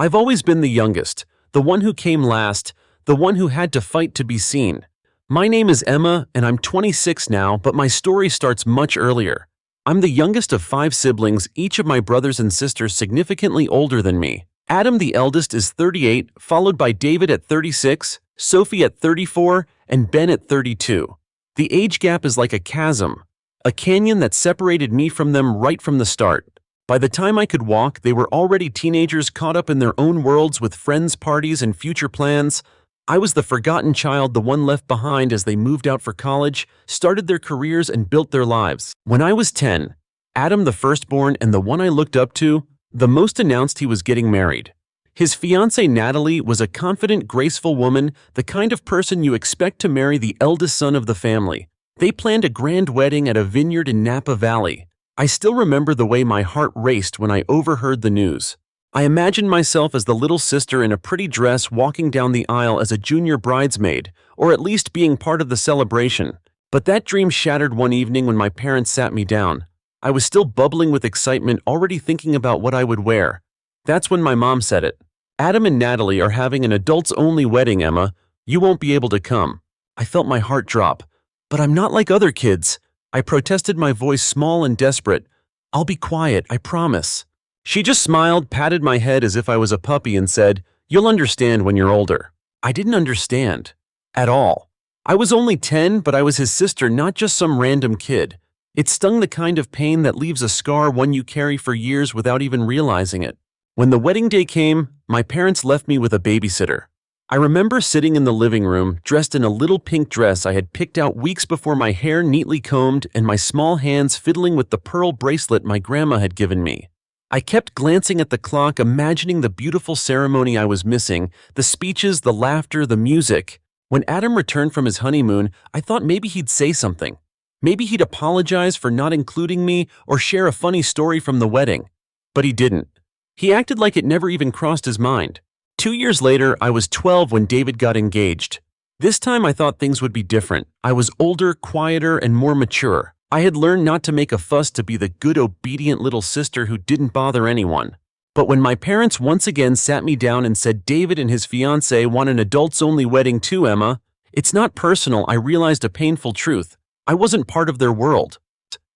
I've always been the youngest, the one who came last, the one who had to fight to be seen. My name is Emma, and I'm 26 now, but my story starts much earlier. I'm the youngest of 5 siblings, each of my brothers and sisters significantly older than me. Adam, the eldest, is 38, followed by David at 36, Sophie at 34, and Ben at 32. The age gap is like a chasm, a canyon that separated me from them right from the start. By the time I could walk, they were already teenagers caught up in their own worlds with friends, parties, and future plans. I was the forgotten child, the one left behind as they moved out for college, started their careers, and built their lives. When I was 10, Adam, the firstborn and the one I looked up to, the most, announced he was getting married. His fiancée Natalie was a confident, graceful woman, the kind of person you expect to marry the eldest son of the family. They planned a grand wedding at a vineyard in Napa Valley. I still remember the way my heart raced when I overheard the news. I imagined myself as the little sister in a pretty dress walking down the aisle as a junior bridesmaid, or at least being part of the celebration. But that dream shattered one evening when my parents sat me down. I was still bubbling with excitement, already thinking about what I would wear. That's when my mom said it. "Adam and Natalie are having an adults-only wedding, Emma. You won't be able to come." I felt my heart drop. "But I'm not like other kids," I protested, my voice small and desperate. "I'll be quiet, I promise." She just smiled, patted my head as if I was a puppy, and said, "You'll understand when you're older." I didn't understand. At all. I was only 10, but I was his sister, not just some random kid. It stung, the kind of pain that leaves a scar, one you carry for years without even realizing it. When the wedding day came, my parents left me with a babysitter. I remember sitting in the living room, dressed in a little pink dress I had picked out weeks before, my hair neatly combed and my small hands fiddling with the pearl bracelet my grandma had given me. I kept glancing at the clock, imagining the beautiful ceremony I was missing, the speeches, the laughter, the music. When Adam returned from his honeymoon, I thought maybe he'd say something. Maybe he'd apologize for not including me or share a funny story from the wedding. But he didn't. He acted like it never even crossed his mind. 2 years later, I was 12 when David got engaged. This time I thought things would be different. I was older, quieter, and more mature. I had learned not to make a fuss, to be the good, obedient little sister who didn't bother anyone. But when my parents once again sat me down and said, "David and his fiancée want an adults-only wedding too, Emma," it's not personal, I realized a painful truth. I wasn't part of their world.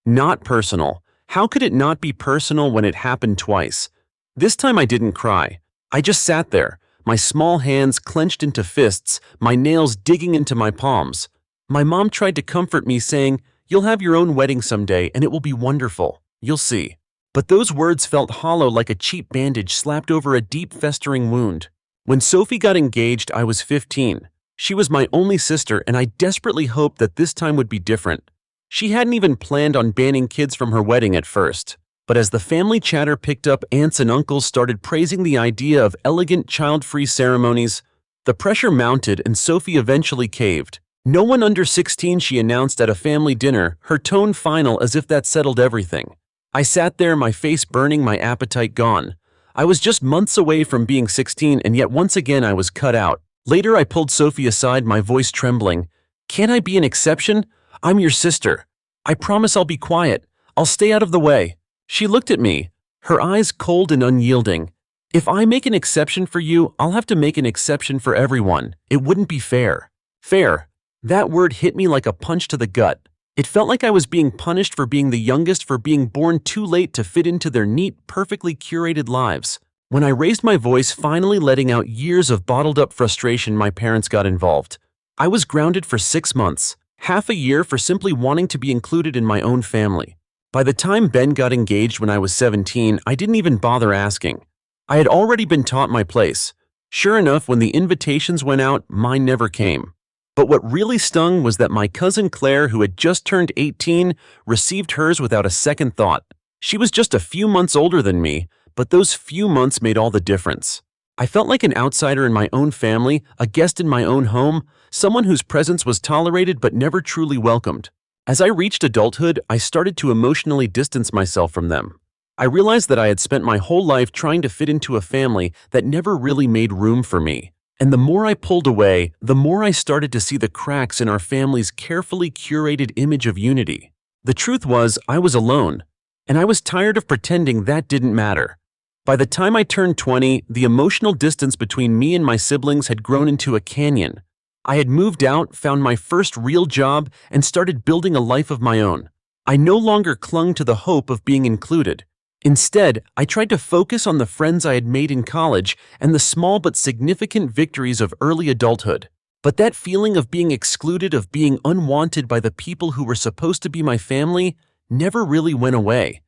Not personal. How could it not be personal when it happened twice? This time I didn't cry. I just sat there, my small hands clenched into fists, my nails digging into my palms. My mom tried to comfort me, saying, "You'll have your own wedding someday and it will be wonderful. You'll see." But those words felt hollow, like a cheap bandage slapped over a deep, festering wound. When Sophie got engaged, I was 15. She was my only sister, and I desperately hoped that this time would be different. She hadn't even planned on banning kids from her wedding at first. But as the family chatter picked up, aunts and uncles started praising the idea of elegant, child-free ceremonies. The pressure mounted, and Sophie eventually caved. "No one under 16, she announced at a family dinner, her tone final, as if that settled everything. I sat there, my face burning, my appetite gone. I was just months away from being 16, and yet once again I was cut out. Later I pulled Sophie aside, my voice trembling. "Can't I be an exception? I'm your sister. I promise I'll be quiet. I'll stay out of the way." She looked at me, her eyes cold and unyielding. "If I make an exception for you, I'll have to make an exception for everyone. It wouldn't be fair." Fair. That word hit me like a punch to the gut. It felt like I was being punished for being the youngest, for being born too late to fit into their neat, perfectly curated lives. When I raised my voice, finally letting out years of bottled-up frustration, my parents got involved. I was grounded for 6 months, half a year, for simply wanting to be included in my own family. By the time Ben got engaged when I was 17, I didn't even bother asking. I had already been taught my place. Sure enough, when the invitations went out, mine never came. But what really stung was that my cousin Claire, who had just turned 18, received hers without a second thought. She was just a few months older than me, but those few months made all the difference. I felt like an outsider in my own family, a guest in my own home, someone whose presence was tolerated but never truly welcomed. As I reached adulthood, I started to emotionally distance myself from them. I realized that I had spent my whole life trying to fit into a family that never really made room for me. And the more I pulled away, the more I started to see the cracks in our family's carefully curated image of unity. The truth was, I was alone, and I was tired of pretending that didn't matter. By the time I turned 20, the emotional distance between me and my siblings had grown into a canyon. I had moved out, found my first real job, and started building a life of my own. I no longer clung to the hope of being included. Instead, I tried to focus on the friends I had made in college and the small but significant victories of early adulthood. But that feeling of being excluded, of being unwanted by the people who were supposed to be my family, never really went away.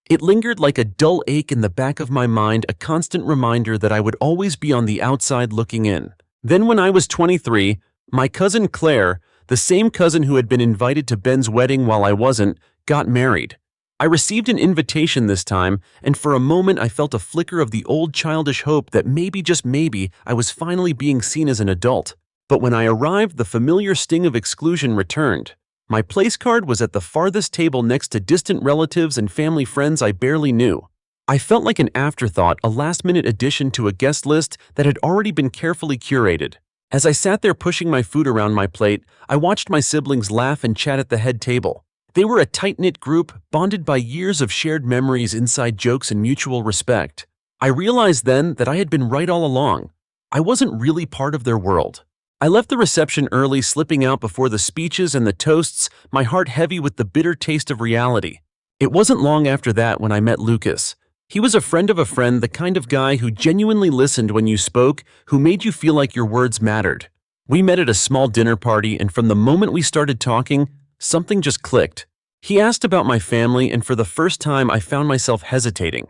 It lingered like a dull ache in the back of my mind, a constant reminder that I would always be on the outside looking in. Then when I was 23, my cousin Claire, the same cousin who had been invited to Ben's wedding while I wasn't, got married. I received an invitation this time, and for a moment I felt a flicker of the old childish hope that maybe, just maybe, I was finally being seen as an adult. But when I arrived, the familiar sting of exclusion returned. My place card was at the farthest table next to distant relatives and family friends I barely knew. I felt like an afterthought, a last-minute addition to a guest list that had already been carefully curated. As I sat there pushing my food around my plate, I watched my siblings laugh and chat at the head table. They were a tight-knit group, bonded by years of shared memories, inside jokes, and mutual respect. I realized then that I had been right all along. I wasn't really part of their world. I left the reception early, slipping out before the speeches and the toasts, my heart heavy with the bitter taste of reality. It wasn't long after that when I met Lucas. He was a friend of a friend, the kind of guy who genuinely listened when you spoke, who made you feel like your words mattered. We met at a small dinner party, and from the moment we started talking, something just clicked. He asked about my family, and for the first time I found myself hesitating.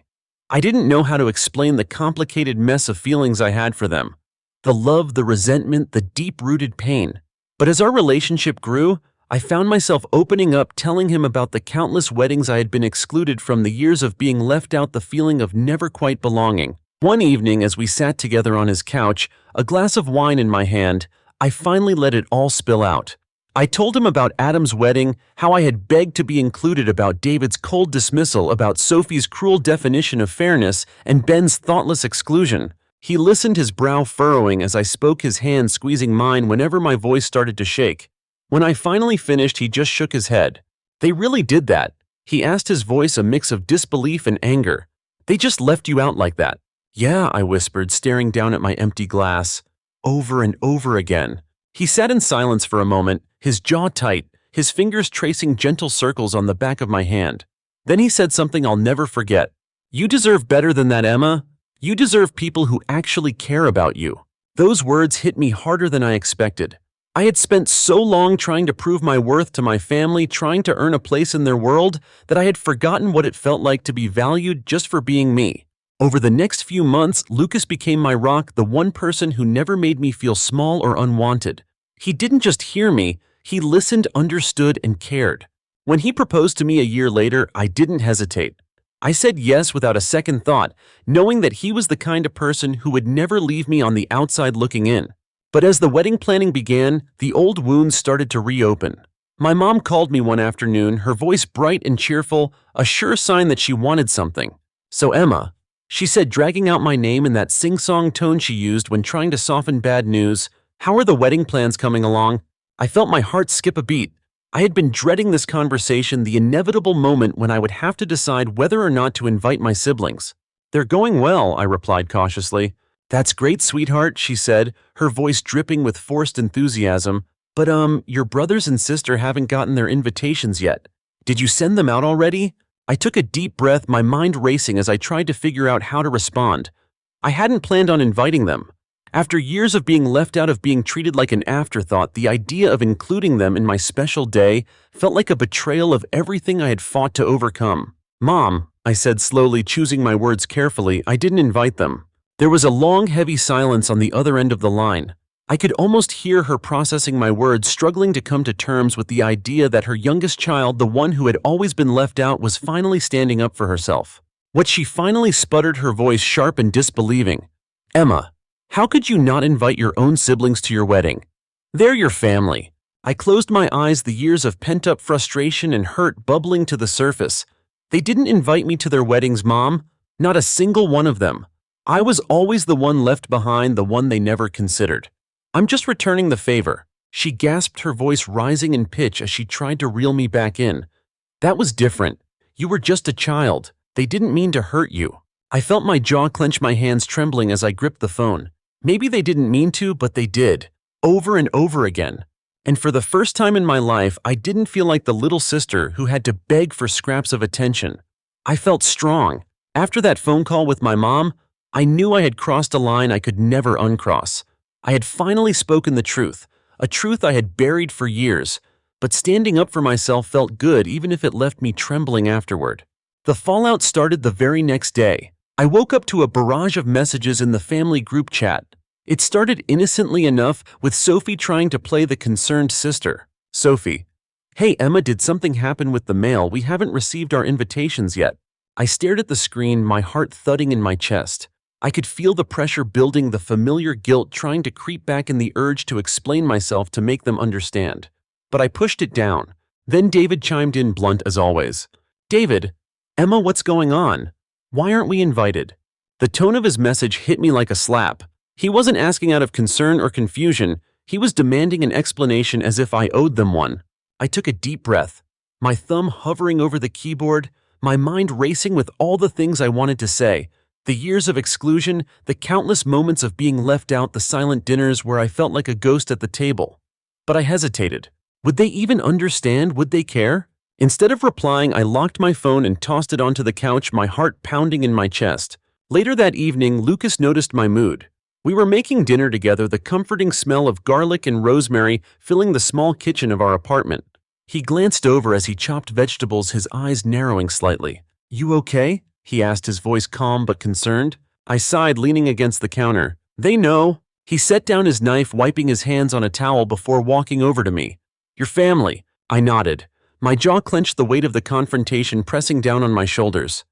I didn't know how to explain the complicated mess of feelings I had for them. The love, the resentment, the deep-rooted pain. But as our relationship grew, I found myself opening up, telling him about the countless weddings I had been excluded from, the years of being left out, the feeling of never quite belonging. One evening, as we sat together on his couch, a glass of wine in my hand, I finally let it all spill out. I told him about Adam's wedding, how I had begged to be included, about David's cold dismissal, about Sophie's cruel definition of fairness, and Ben's thoughtless exclusion. He listened, his brow furrowing as I spoke, his hand squeezing mine whenever my voice started to shake. When I finally finished, he just shook his head. "They really did that?" he asked, his voice a mix of disbelief and anger. "They just left you out like that?" "Yeah," I whispered, staring down at my empty glass. "Over and over again." He sat in silence for a moment, his jaw tight, his fingers tracing gentle circles on the back of my hand. Then he said something I'll never forget. "You deserve better than that, Emma. You deserve people who actually care about you." Those words hit me harder than I expected. I had spent so long trying to prove my worth to my family, trying to earn a place in their world, that I had forgotten what it felt like to be valued just for being me. Over the next few months, Lucas became my rock, the one person who never made me feel small or unwanted. He didn't just hear me, he listened, understood, and cared. When he proposed to me a year later, I didn't hesitate. I said yes without a second thought, knowing that he was the kind of person who would never leave me on the outside looking in. But as the wedding planning began, the old wounds started to reopen. My mom called me one afternoon, her voice bright and cheerful, a sure sign that she wanted something. "So Emma," she said, dragging out my name in that sing-song tone she used when trying to soften bad news, "how are the wedding plans coming along?" I felt my heart skip a beat. I had been dreading this conversation, the inevitable moment when I would have to decide whether or not to invite my siblings. "They're going well," I replied cautiously. "That's great, sweetheart," she said, her voice dripping with forced enthusiasm. "But your brothers and sister haven't gotten their invitations yet. Did you send them out already?" I took a deep breath, my mind racing as I tried to figure out how to respond. I hadn't planned on inviting them. After years of being left out, of being treated like an afterthought, the idea of including them in my special day felt like a betrayal of everything I had fought to overcome. "Mom," I said slowly, choosing my words carefully, "I didn't invite them." There was a long, heavy silence on the other end of the line. I could almost hear her processing my words, struggling to come to terms with the idea that her youngest child, the one who had always been left out, was finally standing up for herself. What she finally sputtered, her voice sharp and disbelieving. "Emma, how could you not invite your own siblings to your wedding? They're your family." I closed my eyes, the years of pent-up frustration and hurt bubbling to the surface. "They didn't invite me to their weddings, Mom. Not a single one of them. I was always the one left behind, the one they never considered. I'm just returning the favor." She gasped, her voice rising in pitch as she tried to reel me back in. "That was different. You were just a child. They didn't mean to hurt you." I felt my jaw clench, my hands trembling as I gripped the phone. Maybe they didn't mean to, but they did. Over and over again. And for the first time in my life, I didn't feel like the little sister who had to beg for scraps of attention. I felt strong. After that phone call with my mom, I knew I had crossed a line I could never uncross. I had finally spoken the truth, a truth I had buried for years, but standing up for myself felt good even if it left me trembling afterward. The fallout started the very next day. I woke up to a barrage of messages in the family group chat. It started innocently enough with Sophie trying to play the concerned sister. Sophie: "Hey Emma, did something happen with the mail? We haven't received our invitations yet." I stared at the screen, my heart thudding in my chest. I could feel the pressure building, the familiar guilt trying to creep back, in the urge to explain myself to make them understand. But I pushed it down. Then David chimed in, blunt as always. "David, Emma, what's going on? Why aren't we invited?" The tone of his message hit me like a slap. He wasn't asking out of concern or confusion. He was demanding an explanation as if I owed them one. I took a deep breath, my thumb hovering over the keyboard, my mind racing with all the things I wanted to say. The years of exclusion, the countless moments of being left out, the silent dinners where I felt like a ghost at the table. But I hesitated. Would they even understand? Would they care? Instead of replying, I locked my phone and tossed it onto the couch, my heart pounding in my chest. Later that evening, Lucas noticed my mood. We were making dinner together, the comforting smell of garlic and rosemary filling the small kitchen of our apartment. He glanced over as he chopped vegetables, his eyes narrowing slightly. "You okay?" he asked, his voice calm but concerned. I sighed, leaning against the counter. "They know." He set down his knife, wiping his hands on a towel before walking over to me. "Your family." I nodded. My jaw clenched, the weight of the confrontation pressing down on my shoulders.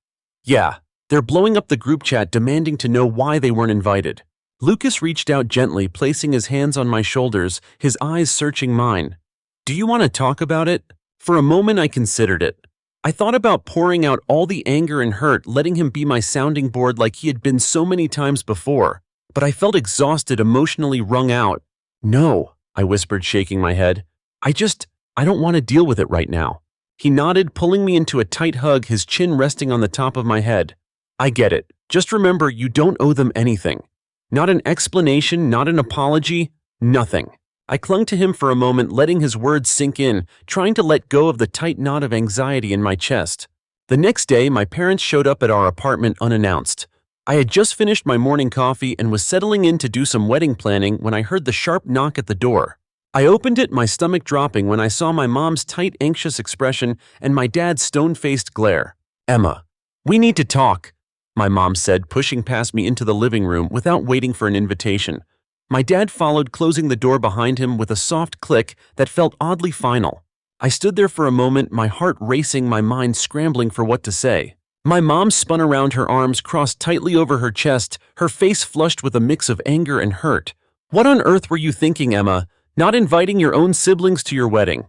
"Yeah, they're blowing up the group chat, demanding to know why they weren't invited." Lucas reached out gently, placing his hands on my shoulders, his eyes searching mine. "Do you want to talk about it?" For a moment I considered it. I thought about pouring out all the anger and hurt, letting him be my sounding board like he had been so many times before. But I felt exhausted, emotionally wrung out. "No," I whispered, shaking my head. I don't want to deal with it right now." He nodded, pulling me into a tight hug, his chin resting on the top of my head. "I get it. Just remember, you don't owe them anything. Not an explanation, not an apology, nothing." I clung to him for a moment, letting his words sink in, trying to let go of the tight knot of anxiety in my chest. The next day, my parents showed up at our apartment unannounced. I had just finished my morning coffee and was settling in to do some wedding planning when I heard the sharp knock at the door. I opened it, my stomach dropping when I saw my mom's tight, anxious expression and my dad's stone-faced glare. "Emma, we need to talk," my mom said, pushing past me into the living room without waiting for an invitation. My dad followed, closing the door behind him with a soft click that felt oddly final. I stood there for a moment, my heart racing, my mind scrambling for what to say. My mom spun around, her arms crossed tightly over her chest, her face flushed with a mix of anger and hurt. "What on earth were you thinking, Emma? Not inviting your own siblings to your wedding?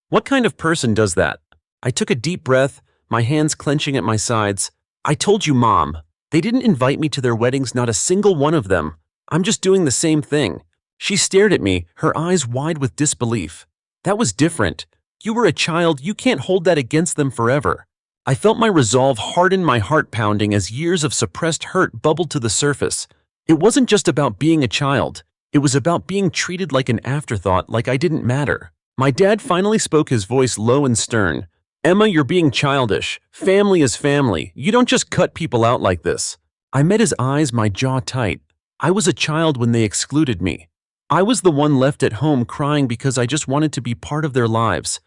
What kind of person does that?" I took a deep breath, my hands clenching at my sides. "I told you, Mom. They didn't invite me to their weddings, not a single one of them. I'm just doing the same thing." She stared at me, her eyes wide with disbelief. "That was different. You were a child, you can't hold that against them forever." I felt my resolve harden, my heart pounding as years of suppressed hurt bubbled to the surface. It wasn't just about being a child. It was about being treated like an afterthought, like I didn't matter. My dad finally spoke, his voice low and stern. "Emma, you're being childish. Family is family. You don't just cut people out like this." I met his eyes, my jaw tight. I was a child when they excluded me. I was the one left at home crying because I just wanted to be part of their lives.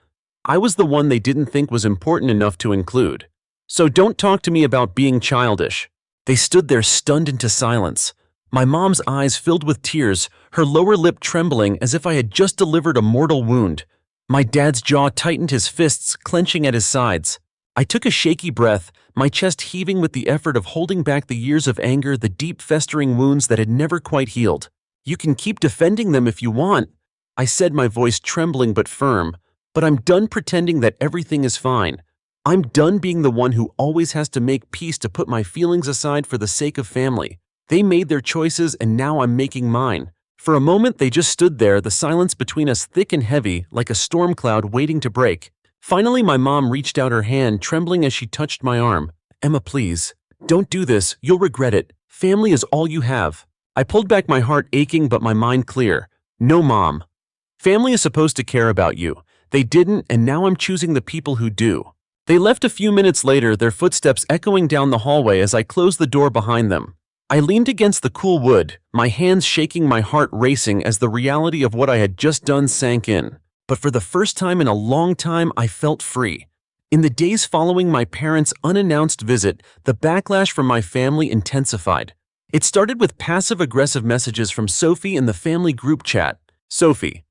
I was the one they didn't think was important enough to include. So don't talk to me about being childish. They stood there stunned into silence. My mom's eyes filled with tears, her lower lip trembling as if I had just delivered a mortal wound. My dad's jaw tightened, his fists clenching at his sides. I took a shaky breath, my chest heaving with the effort of holding back the years of anger, the deep festering wounds that had never quite healed. "You can keep defending them if you want," I said, my voice trembling but firm. "But I'm done pretending that everything is fine. I'm done being the one who always has to make peace, to put my feelings aside for the sake of family. They made their choices and now I'm making mine." For a moment they just stood there, the silence between us thick and heavy, like a storm cloud waiting to break. Finally my mom reached out her hand, trembling as she touched my arm. "Emma, please, Don't do this, you'll regret it. Family is all you have. I pulled back, my heart aching but my mind clear. No, Mom. Family is supposed to care about you. They didn't, and now I'm choosing the people who do. They left a few minutes later, their footsteps echoing down the hallway as I closed the door behind them. I leaned against the cool wood, my hands shaking, my heart racing as the reality of what I had just done sank in. But for the first time in a long time, I felt free. In the days following my parents' unannounced visit, the backlash from my family intensified. It started with passive-aggressive messages from Sophie in the family group chat. Sophie.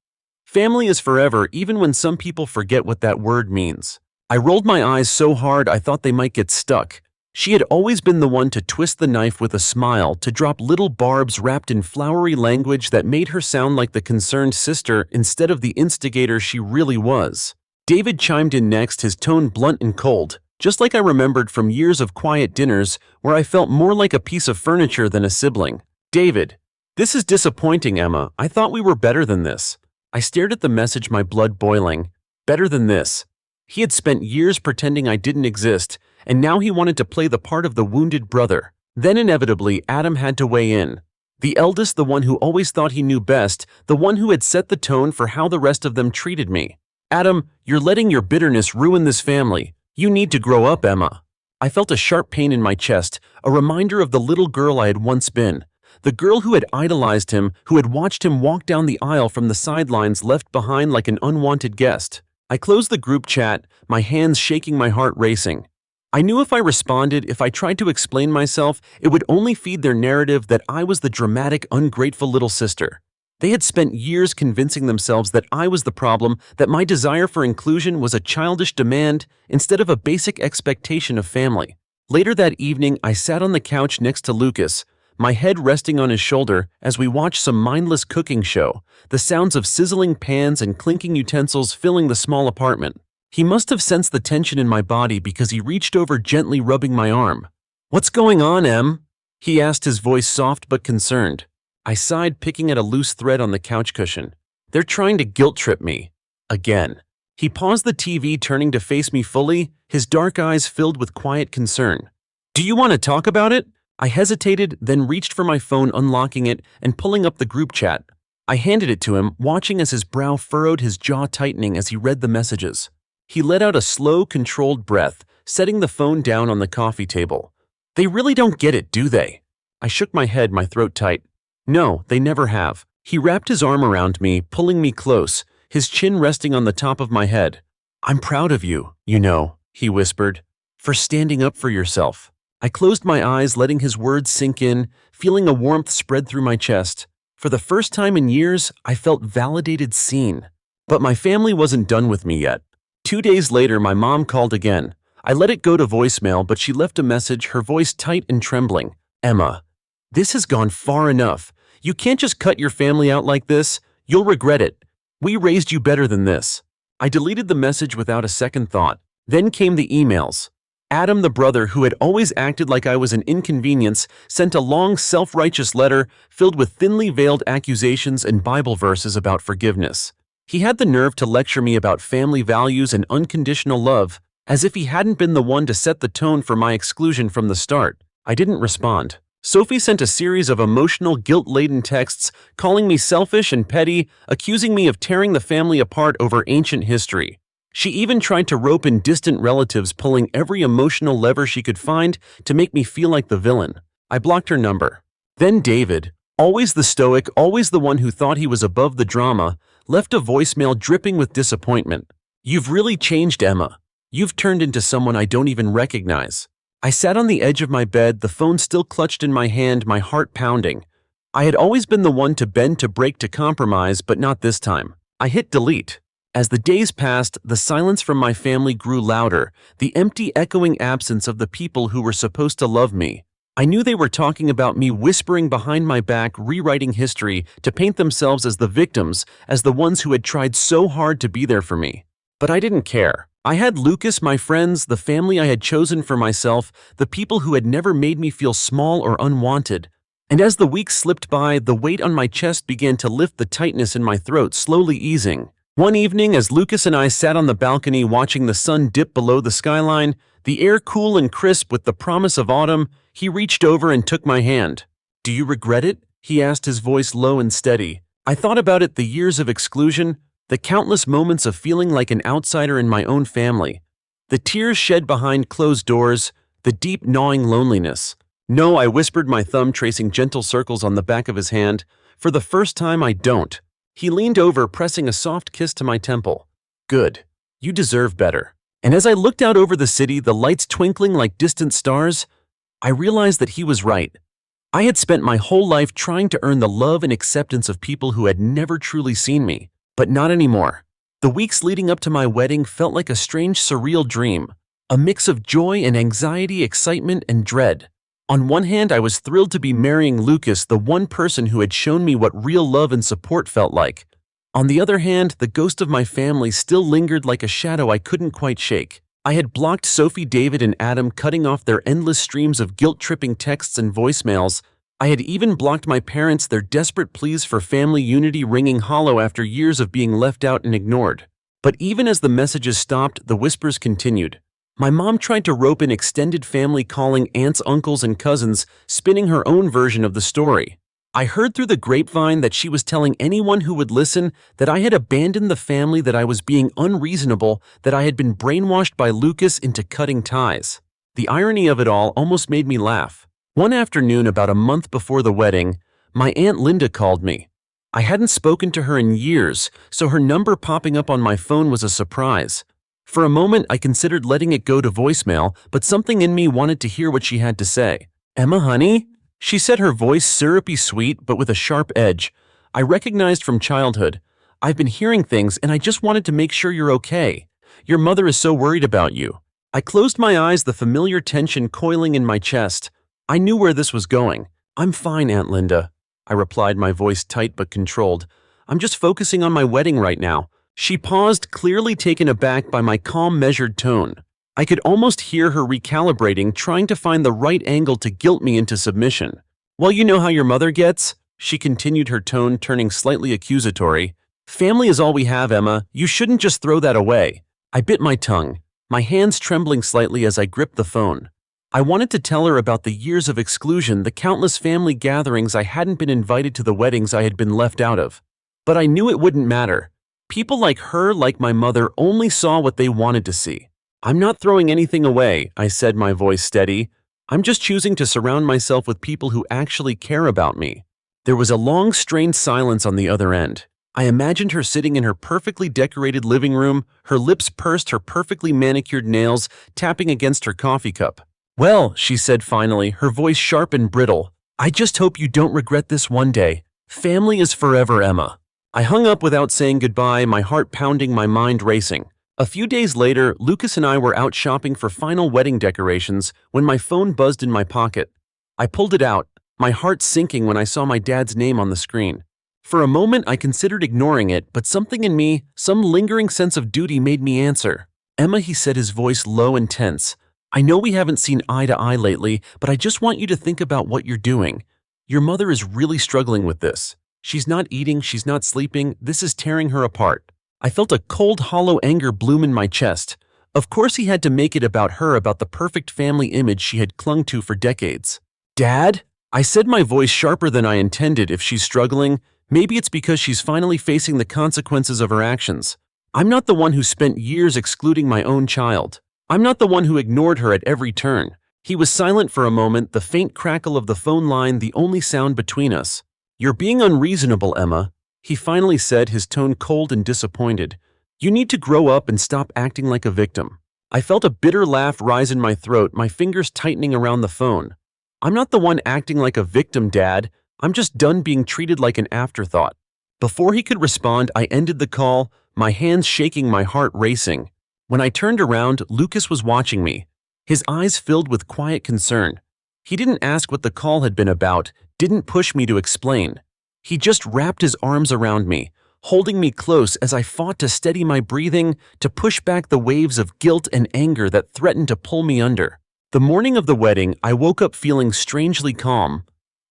Family is forever even when some people forget what that word means. I rolled my eyes so hard I thought they might get stuck. She had always been the one to twist the knife with a smile, to drop little barbs wrapped in flowery language that made her sound like the concerned sister instead of the instigator she really was. David chimed in next, his tone blunt and cold, just like I remembered from years of quiet dinners where I felt more like a piece of furniture than a sibling. David, this is disappointing, Emma. I thought we were better than this. I stared at the message, my blood boiling. Better than this. He had spent years pretending I didn't exist, and now he wanted to play the part of the wounded brother. Then inevitably, Adam had to weigh in. The eldest, the one who always thought he knew best, the one who had set the tone for how the rest of them treated me. Adam, you're letting your bitterness ruin this family. You need to grow up, Emma. I felt a sharp pain in my chest, a reminder of the little girl I had once been. The girl who had idolized him, who had watched him walk down the aisle from the sidelines, left behind like an unwanted guest. I closed the group chat, my hands shaking, my heart racing. I knew if I responded, if I tried to explain myself, it would only feed their narrative that I was the dramatic, ungrateful little sister. They had spent years convincing themselves that I was the problem, that my desire for inclusion was a childish demand instead of a basic expectation of family. Later that evening, I sat on the couch next to Lucas, my head resting on his shoulder as we watched some mindless cooking show, the sounds of sizzling pans and clinking utensils filling the small apartment. He must have sensed the tension in my body because he reached over, gently rubbing my arm. "What's going on, Em?" he asked, his voice soft but concerned. I sighed, picking at a loose thread on the couch cushion. "They're trying to guilt-trip me. Again." He paused the TV, turning to face me fully, his dark eyes filled with quiet concern. "Do you want to talk about it?" I hesitated, then reached for my phone, unlocking it and pulling up the group chat. I handed it to him, watching as his brow furrowed, his jaw tightening as he read the messages. He let out a slow, controlled breath, setting the phone down on the coffee table. "They really don't get it, do they?" I shook my head, my throat tight. "No, they never have." He wrapped his arm around me, pulling me close, his chin resting on the top of my head. "I'm proud of you, you know," he whispered, "for standing up for yourself." I closed my eyes, letting his words sink in, feeling a warmth spread through my chest. For the first time in years, I felt validated, seen. But my family wasn't done with me yet. 2 days later, my mom called again. I let it go to voicemail, but she left a message, her voice tight and trembling. "Emma, this has gone far enough. You can't just cut your family out like this. You'll regret it. We raised you better than this." I deleted the message without a second thought. Then came the emails. Adam, the brother who had always acted like I was an inconvenience, sent a long, self-righteous letter filled with thinly veiled accusations and Bible verses about forgiveness. He had the nerve to lecture me about family values and unconditional love, as if he hadn't been the one to set the tone for my exclusion from the start. I didn't respond. Sophie sent a series of emotional, guilt-laden texts, calling me selfish and petty, accusing me of tearing the family apart over ancient history. She even tried to rope in distant relatives, pulling every emotional lever she could find to make me feel like the villain. I blocked her number. Then David, always the stoic, always the one who thought he was above the drama, left a voicemail dripping with disappointment. "You've really changed, Emma. You've turned into someone I don't even recognize." I sat on the edge of my bed, the phone still clutched in my hand, my heart pounding. I had always been the one to bend, to break, to compromise, but not this time. I hit delete. As the days passed, the silence from my family grew louder, the empty, echoing absence of the people who were supposed to love me. I knew they were talking about me, whispering behind my back, rewriting history to paint themselves as the victims, as the ones who had tried so hard to be there for me. But I didn't care. I had Lucas, my friends, the family I had chosen for myself, the people who had never made me feel small or unwanted. And as the weeks slipped by, the weight on my chest began to lift, the tightness in my throat slowly easing. One evening, as Lucas and I sat on the balcony watching the sun dip below the skyline, the air cool and crisp with the promise of autumn, he reached over and took my hand. "Do you regret it?" he asked, his voice low and steady. I thought about it, the years of exclusion, the countless moments of feeling like an outsider in my own family, the tears shed behind closed doors, the deep gnawing loneliness. "No," I whispered, my thumb tracing gentle circles on the back of his hand. "For the first time, I don't." He leaned over, pressing a soft kiss to my temple. "Good. You deserve better." And as I looked out over the city, the lights twinkling like distant stars, I realized that he was right. I had spent my whole life trying to earn the love and acceptance of people who had never truly seen me. But not anymore. The weeks leading up to my wedding felt like a strange, surreal dream, a mix of joy and anxiety, excitement and dread. On one hand, I was thrilled to be marrying Lucas, the one person who had shown me what real love and support felt like. On the other hand, the ghost of my family still lingered like a shadow I couldn't quite shake. I had blocked Sophie, David, and Adam, cutting off their endless streams of guilt-tripping texts and voicemails. I had even blocked my parents, their desperate pleas for family unity ringing hollow after years of being left out and ignored. But even as the messages stopped, the whispers continued. My mom tried to rope in extended family, calling aunts, uncles, and cousins, spinning her own version of the story. I heard through the grapevine that she was telling anyone who would listen that I had abandoned the family, that I was being unreasonable, that I had been brainwashed by Lucas into cutting ties. The irony of it all almost made me laugh. One afternoon, about a month before the wedding, my Aunt Linda called me. I hadn't spoken to her in years, so her number popping up on my phone was a surprise. For a moment, I considered letting it go to voicemail, but something in me wanted to hear what she had to say. "Emma, honey?" she said, her voice syrupy sweet but with a sharp edge I recognized from childhood. "I've been hearing things and I just wanted to make sure you're okay. Your mother is so worried about you." I closed my eyes, the familiar tension coiling in my chest. I knew where this was going. "I'm fine, Aunt Linda," I replied, my voice tight but controlled. "I'm just focusing on my wedding right now." She paused, clearly taken aback by my calm, measured tone. I could almost hear her recalibrating, trying to find the right angle to guilt me into submission. "Well, you know how your mother gets," she continued, her tone turning slightly accusatory. "Family is all we have, Emma. You shouldn't just throw that away." I bit my tongue, my hands trembling slightly as I gripped the phone. I wanted to tell her about the years of exclusion, the countless family gatherings I hadn't been invited to, the weddings I had been left out of. But I knew it wouldn't matter. People like her, like my mother, only saw what they wanted to see. "I'm not throwing anything away," I said, my voice steady. "I'm just choosing to surround myself with people who actually care about me." There was a long, strained silence on the other end. I imagined her sitting in her perfectly decorated living room, her lips pursed, her perfectly manicured nails tapping against her coffee cup. "Well," she said finally, her voice sharp and brittle, "I just hope you don't regret this one day. Family is forever, Emma." I hung up without saying goodbye, my heart pounding, my mind racing. A few days later, Lucas and I were out shopping for final wedding decorations when my phone buzzed in my pocket. I pulled it out, my heart sinking when I saw my dad's name on the screen. For a moment, I considered ignoring it, but something in me, some lingering sense of duty, made me answer. "Emma," he said, his voice low and tense. "I know we haven't seen eye to eye lately, but I just want you to think about what you're doing. Your mother is really struggling with this. She's not eating, she's not sleeping, this is tearing her apart." I felt a cold, hollow anger bloom in my chest. Of course he had to make it about her, about the perfect family image she had clung to for decades. "Dad?" I said, my voice sharper than I intended. "If she's struggling, maybe it's because she's finally facing the consequences of her actions. I'm not the one who spent years excluding my own child. I'm not the one who ignored her at every turn." He was silent for a moment, the faint crackle of the phone line the only sound between us. "You're being unreasonable, Emma," he finally said, his tone cold and disappointed. "You need to grow up and stop acting like a victim." I felt a bitter laugh rise in my throat, my fingers tightening around the phone. "I'm not the one acting like a victim, Dad. I'm just done being treated like an afterthought." Before he could respond, I ended the call, my hands shaking, my heart racing. When I turned around, Lucas was watching me, his eyes filled with quiet concern. He didn't ask what the call had been about, didn't push me to explain. He just wrapped his arms around me, holding me close as I fought to steady my breathing, to push back the waves of guilt and anger that threatened to pull me under. The morning of the wedding, I woke up feeling strangely calm.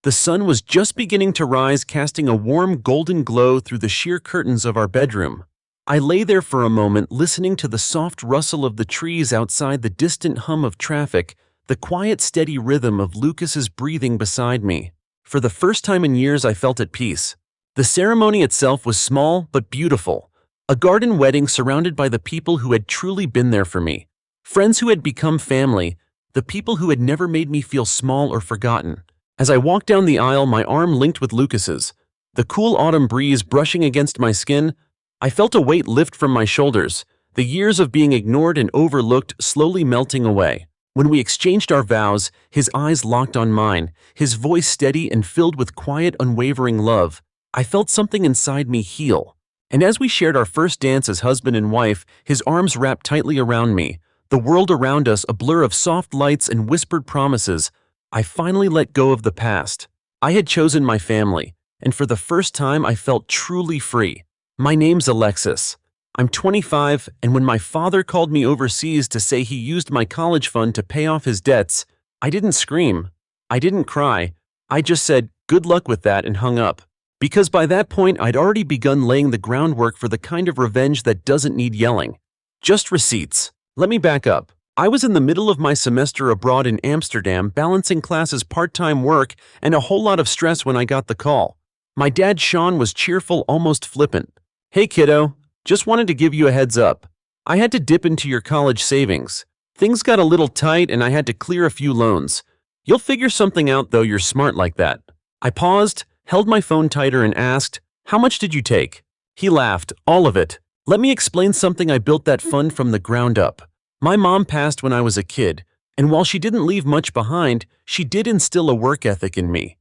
The sun was just beginning to rise, casting a warm golden glow through the sheer curtains of our bedroom. I lay there for a moment, listening to the soft rustle of the trees outside, the distant hum of traffic, the quiet, steady rhythm of Lucas's breathing beside me. For the first time in years, I felt at peace. The ceremony itself was small but beautiful. A garden wedding surrounded by the people who had truly been there for me. Friends who had become family, the people who had never made me feel small or forgotten. As I walked down the aisle, my arm linked with Lucas's. The cool autumn breeze brushing against my skin, I felt a weight lift from my shoulders, the years of being ignored and overlooked slowly melting away. When we exchanged our vows, his eyes locked on mine, his voice steady and filled with quiet, unwavering love. I felt something inside me heal. And as we shared our first dance as husband and wife, his arms wrapped tightly around me, the world around us a blur of soft lights and whispered promises, I finally let go of the past. I had chosen my family, and for the first time I felt truly free. My name's Alexis. I'm 25, and when my father called me overseas to say he used my college fund to pay off his debts, I didn't scream. I didn't cry. I just said, "Good luck with that," and hung up. Because by that point, I'd already begun laying the groundwork for the kind of revenge that doesn't need yelling. Just receipts. Let me back up. I was in the middle of my semester abroad in Amsterdam, balancing classes, part-time work, and a whole lot of stress when I got the call. My dad, Sean, was cheerful, almost flippant. "Hey kiddo, just wanted to give you a heads up. I had to dip into your college savings. Things got a little tight and I had to clear a few loans. You'll figure something out though, you're smart like that." I paused, held my phone tighter and asked, "How much did you take?" He laughed, "All of it. Let me explain something. I built that fund from the ground up. My mom passed when I was a kid, and while she didn't leave much behind, she did instill a work ethic in me.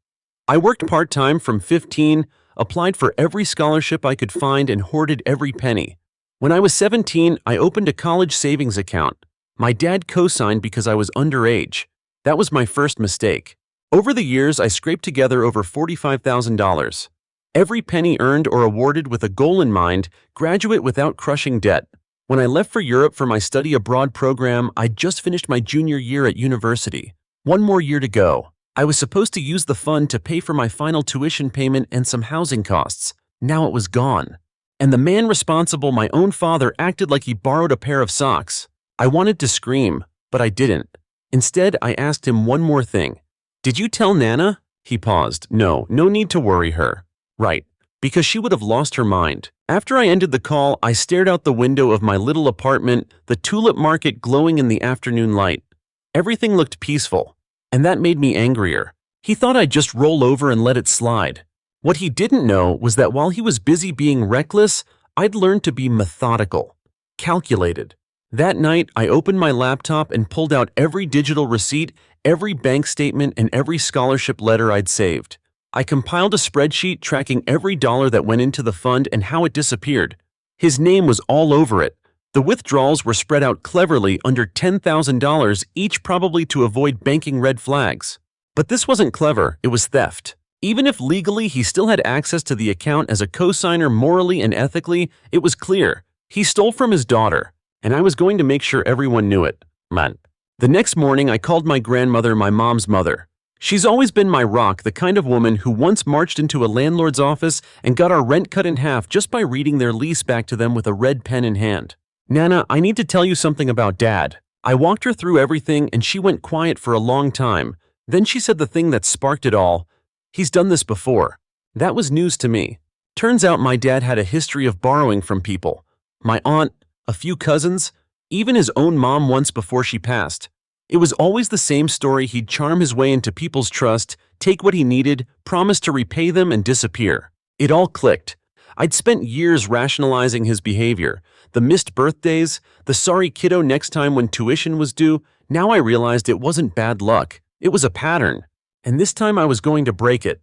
I worked part-time from 15, applied for every scholarship I could find and hoarded every penny. When I was 17, I opened a college savings account. My dad co-signed because I was underage. That was my first mistake. Over the years, I scraped together over $45,000. Every penny earned or awarded with a goal in mind, graduate without crushing debt. When I left for Europe for my study abroad program, I'd just finished my junior year at university. One more year to go. I was supposed to use the fund to pay for my final tuition payment and some housing costs. Now it was gone. And the man responsible, my own father, acted like he borrowed a pair of socks. I wanted to scream, but I didn't. Instead, I asked him one more thing. "Did you tell Nana?" He paused. No need to worry her. Right, because she would have lost her mind. After I ended the call, I stared out the window of my little apartment, the tulip market glowing in the afternoon light. Everything looked peaceful, and that made me angrier. He thought I'd just roll over and let it slide. What he didn't know was that while he was busy being reckless, I'd learned to be methodical, calculated. That night, I opened my laptop and pulled out every digital receipt, every bank statement, and every scholarship letter I'd saved. I compiled a spreadsheet tracking every dollar that went into the fund and how it disappeared. His name was all over it. The withdrawals were spread out cleverly, under $10,000 each, probably to avoid banking red flags. But this wasn't clever, it was theft. Even if legally he still had access to the account as a cosigner, morally and ethically, it was clear. He stole from his daughter, and I was going to make sure everyone knew it. Man. The next morning, I called my grandmother, my mom's mother. She's always been my rock, the kind of woman who once marched into a landlord's office and got our rent cut in half just by reading their lease back to them with a red pen in hand. "Nana, I need to tell you something about Dad." I walked her through everything and she went quiet for a long time. Then she said the thing that sparked it all. "He's done this before." That was news to me. Turns out my dad had a history of borrowing from people. My aunt, a few cousins, even his own mom once before she passed. It was always the same story. He'd charm his way into people's trust, take what he needed, promise to repay them, and disappear. It all clicked. I'd spent years rationalizing his behavior. The missed birthdays, the "sorry kiddo next time" when tuition was due. Now I realized it wasn't bad luck. It was a pattern. And this time I was going to break it.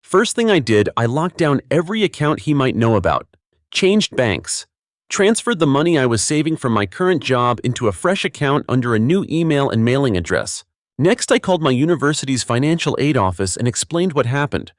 First thing I did, I locked down every account he might know about. Changed banks. Transferred the money I was saving from my current job into a fresh account under a new email and mailing address. Next, I called my university's financial aid office and explained what happened.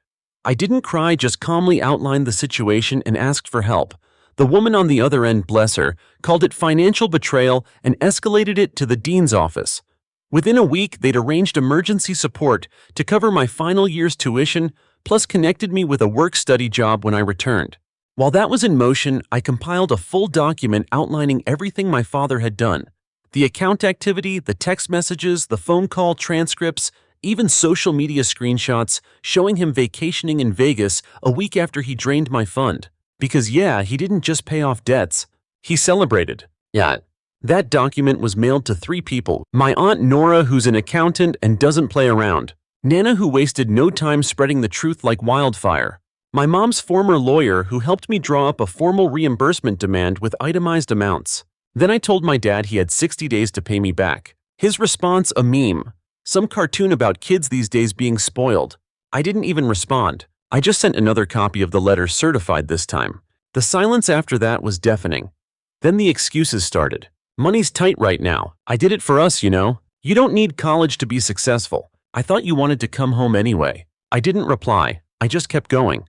I didn't cry, just calmly outlined the situation and asked for help. The woman on the other end, bless her, called it financial betrayal and escalated it to the dean's office. Within a week, they'd arranged emergency support to cover my final year's tuition, plus connected me with a work-study job when I returned. While that was in motion, I compiled a full document outlining everything my father had done. The account activity, the text messages, the phone call transcripts, even social media screenshots showing him vacationing in Vegas a week after he drained my fund. Because yeah, he didn't just pay off debts, he celebrated. Yeah. That document was mailed to 3 people. My Aunt Nora, who's an accountant and doesn't play around. Nana, who wasted no time spreading the truth like wildfire. My mom's former lawyer, who helped me draw up a formal reimbursement demand with itemized amounts. Then I told my dad he had 60 days to pay me back. His response, a meme. Some cartoon about kids these days being spoiled. I didn't even respond. I just sent another copy of the letter certified this time. The silence after that was deafening. Then the excuses started. Money's tight right now. I did it for us, you know. You don't need college to be successful. I thought you wanted to come home anyway. I didn't reply. I just kept going.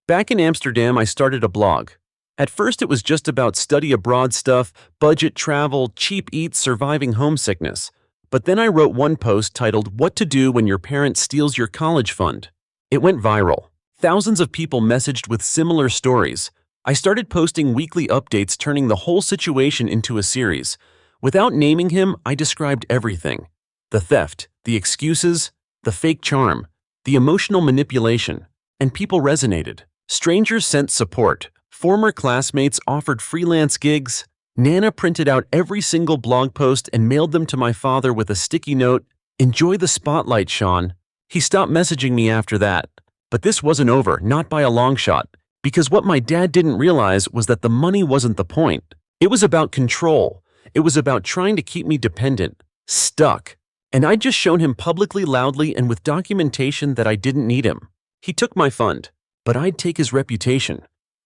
Back in Amsterdam, I started a blog. At first, it was just about study abroad stuff, budget travel, cheap eats, surviving homesickness. But then I wrote one post titled, "What to Do When Your Parent Steals Your College Fund." It went viral. Thousands of people messaged with similar stories. I started posting weekly updates, turning the whole situation into a series. Without naming him, I described everything. The theft, the excuses, the fake charm, the emotional manipulation. And people resonated. Strangers sent support. Former classmates offered freelance gigs. Nana printed out every single blog post and mailed them to my father with a sticky note, "Enjoy the spotlight, Sean." He stopped messaging me after that. But this wasn't over, not by a long shot. Because what my dad didn't realize was that the money wasn't the point. It was about control. It was about trying to keep me dependent, stuck. And I'd just shown him publicly, loudly, and with documentation that I didn't need him. He took my fund, but I'd take his reputation.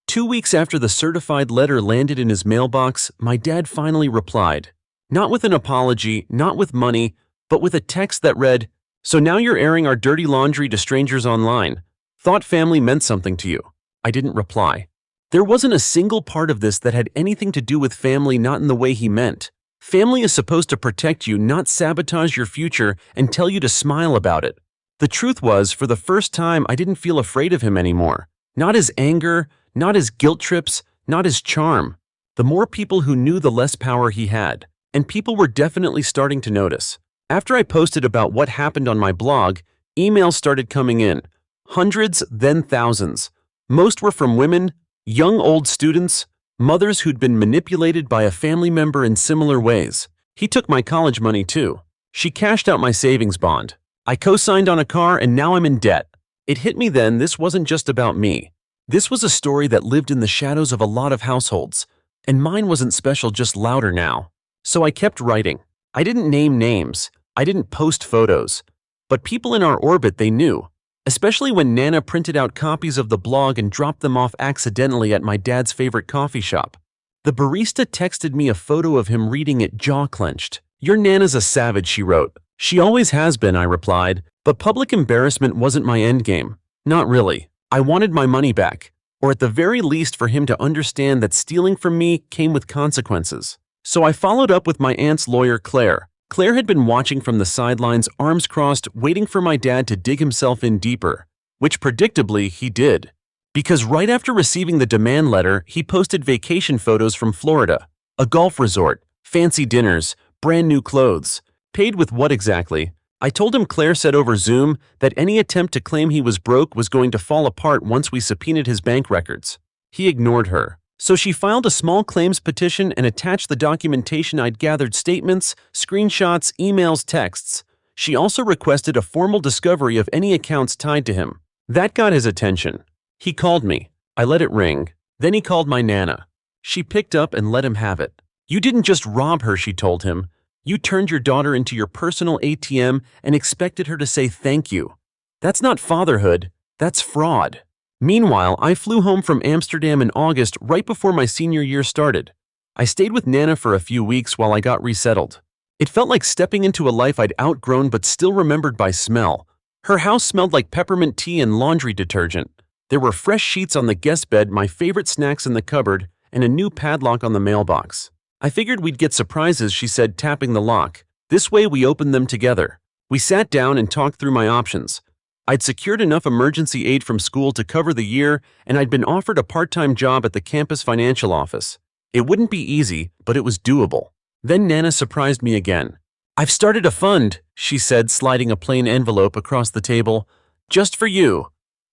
2 weeks after the certified letter landed in his mailbox, my dad finally replied. Not with an apology, not with money, but with a text that read, "So now you're airing our dirty laundry to strangers online. Thought family meant something to you." I didn't reply. There wasn't a single part of this that had anything to do with family, not in the way he meant. Family is supposed to protect you, not sabotage your future and tell you to smile about it. The truth was, for the first time, I didn't feel afraid of him anymore. Not his anger, not his guilt trips, not his charm. The more people who knew, the less power he had. And people were definitely starting to notice. After I posted about what happened on my blog, emails started coming in. Hundreds, then thousands. Most were from women, young old students, mothers who'd been manipulated by a family member in similar ways. He took my college money too. She cashed out my savings bond. I co-signed on a car and now I'm in debt. It hit me then, this wasn't just about me. This was a story that lived in the shadows of a lot of households. And mine wasn't special, just louder now. So I kept writing. I didn't name names. I didn't post photos. But people in our orbit, they knew. Especially when Nana printed out copies of the blog and dropped them off accidentally at my dad's favorite coffee shop. The barista texted me a photo of him reading it, jaw clenched. "Your Nana's a savage," she wrote. "She always has been," I replied. But public embarrassment wasn't my endgame. Not really. I wanted my money back. Or at the very least for him to understand that stealing from me came with consequences. So I followed up with my aunt's lawyer, Claire. Claire had been watching from the sidelines, arms crossed, waiting for my dad to dig himself in deeper, which predictably he did. Because right after receiving the demand letter, he posted vacation photos from Florida, a golf resort, fancy dinners, brand new clothes. Paid with what exactly? I told him Claire said over Zoom that any attempt to claim he was broke was going to fall apart once we subpoenaed his bank records. He ignored her. So she filed a small claims petition and attached the documentation I'd gathered: statements, screenshots, emails, texts. She also requested a formal discovery of any accounts tied to him. That got his attention. He called me. I let it ring. Then he called my Nana. She picked up and let him have it. "You didn't just rob her," she told him. "You turned your daughter into your personal ATM and expected her to say thank you. That's not fatherhood. That's fraud." Meanwhile, I flew home from Amsterdam in August, right before my senior year started. I stayed with Nana for a few weeks while I got resettled. It felt like stepping into a life I'd outgrown but still remembered by smell. Her house smelled like peppermint tea and laundry detergent. There were fresh sheets on the guest bed, my favorite snacks in the cupboard, and a new padlock on the mailbox. "I figured we'd get surprises," she said, tapping the lock. "This way we opened them together." We sat down and talked through my options. I'd secured enough emergency aid from school to cover the year, and I'd been offered a part-time job at the campus financial office. It wouldn't be easy, but it was doable. Then Nana surprised me again. "I've started a fund," she said, sliding a plain envelope across the table. "Just for you.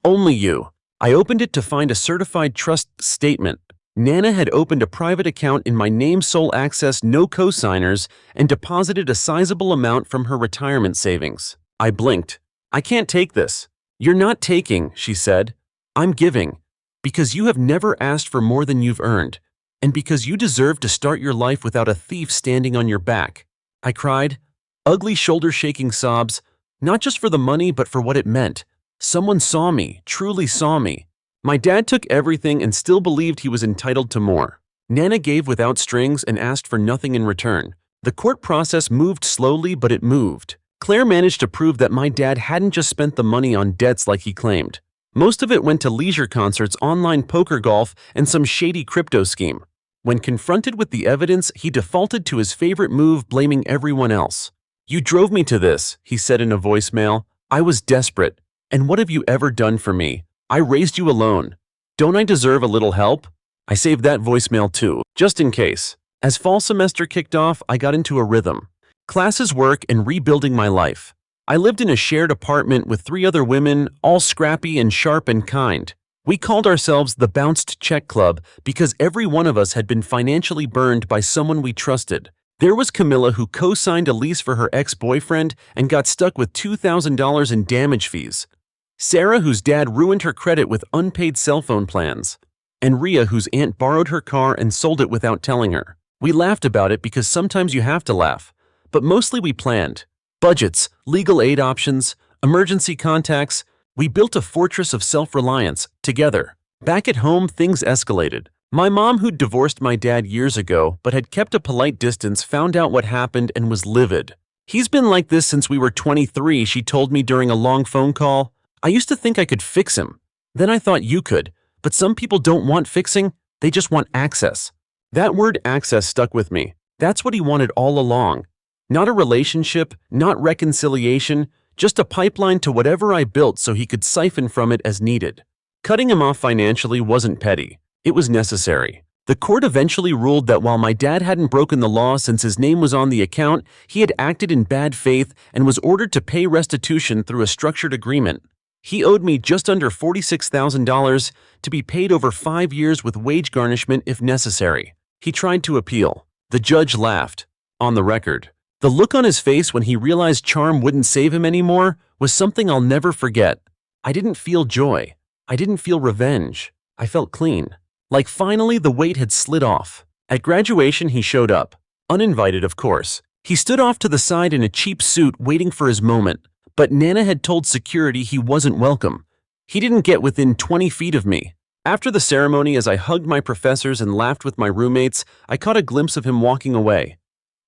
Only you." I opened it to find a certified trust statement. Nana had opened a private account in my name, sole access, no co-signers, and deposited a sizable amount from her retirement savings. I blinked. "I can't take this." "You're not taking," she said. "I'm giving. Because you have never asked for more than you've earned. And because you deserve to start your life without a thief standing on your back." I cried. Ugly shoulder-shaking sobs, not just for the money but for what it meant. Someone saw me, truly saw me. My dad took everything and still believed he was entitled to more. Nana gave without strings and asked for nothing in return. The court process moved slowly, but it moved. Claire managed to prove that my dad hadn't just spent the money on debts like he claimed. Most of it went to leisure concerts, online poker, golf, and some shady crypto scheme. When confronted with the evidence, he defaulted to his favorite move, blaming everyone else. "You drove me to this," he said in a voicemail. "I was desperate. And what have you ever done for me? I raised you alone. Don't I deserve a little help?" I saved that voicemail too, just in case. As fall semester kicked off, I got into a rhythm. Classes, work, and rebuilding my life. I lived in a shared apartment with 3 other women, all scrappy and sharp and kind. We called ourselves the Bounced Check Club because every one of us had been financially burned by someone we trusted. There was Camilla, who co-signed a lease for her ex-boyfriend and got stuck with $2,000 in damage fees. Sarah, whose dad ruined her credit with unpaid cell phone plans. And Ria, whose aunt borrowed her car and sold it without telling her. We laughed about it because sometimes you have to laugh. But mostly we planned. Budgets, legal aid options, emergency contacts. We built a fortress of self-reliance, together. Back at home, things escalated. My mom, who'd divorced my dad years ago but had kept a polite distance, found out what happened and was livid. "He's been like this since we were 23, she told me during a long phone call. "I used to think I could fix him. Then I thought you could. But some people don't want fixing, they just want access." That word access stuck with me. That's what he wanted all along. Not a relationship, not reconciliation, just a pipeline to whatever I built so he could siphon from it as needed. Cutting him off financially wasn't petty. It was necessary. The court eventually ruled that while my dad hadn't broken the law since his name was on the account, he had acted in bad faith and was ordered to pay restitution through a structured agreement. He owed me just under $46,000 to be paid over 5 years with wage garnishment if necessary. He tried to appeal. The judge laughed. On the record. The look on his face when he realized charm wouldn't save him anymore was something I'll never forget. I didn't feel joy. I didn't feel revenge. I felt clean. Like finally the weight had slid off. At graduation he showed up. Uninvited, of course. He stood off to the side in a cheap suit waiting for his moment. But Nana had told security he wasn't welcome. He didn't get within 20 feet of me. After the ceremony, as I hugged my professors and laughed with my roommates, I caught a glimpse of him walking away.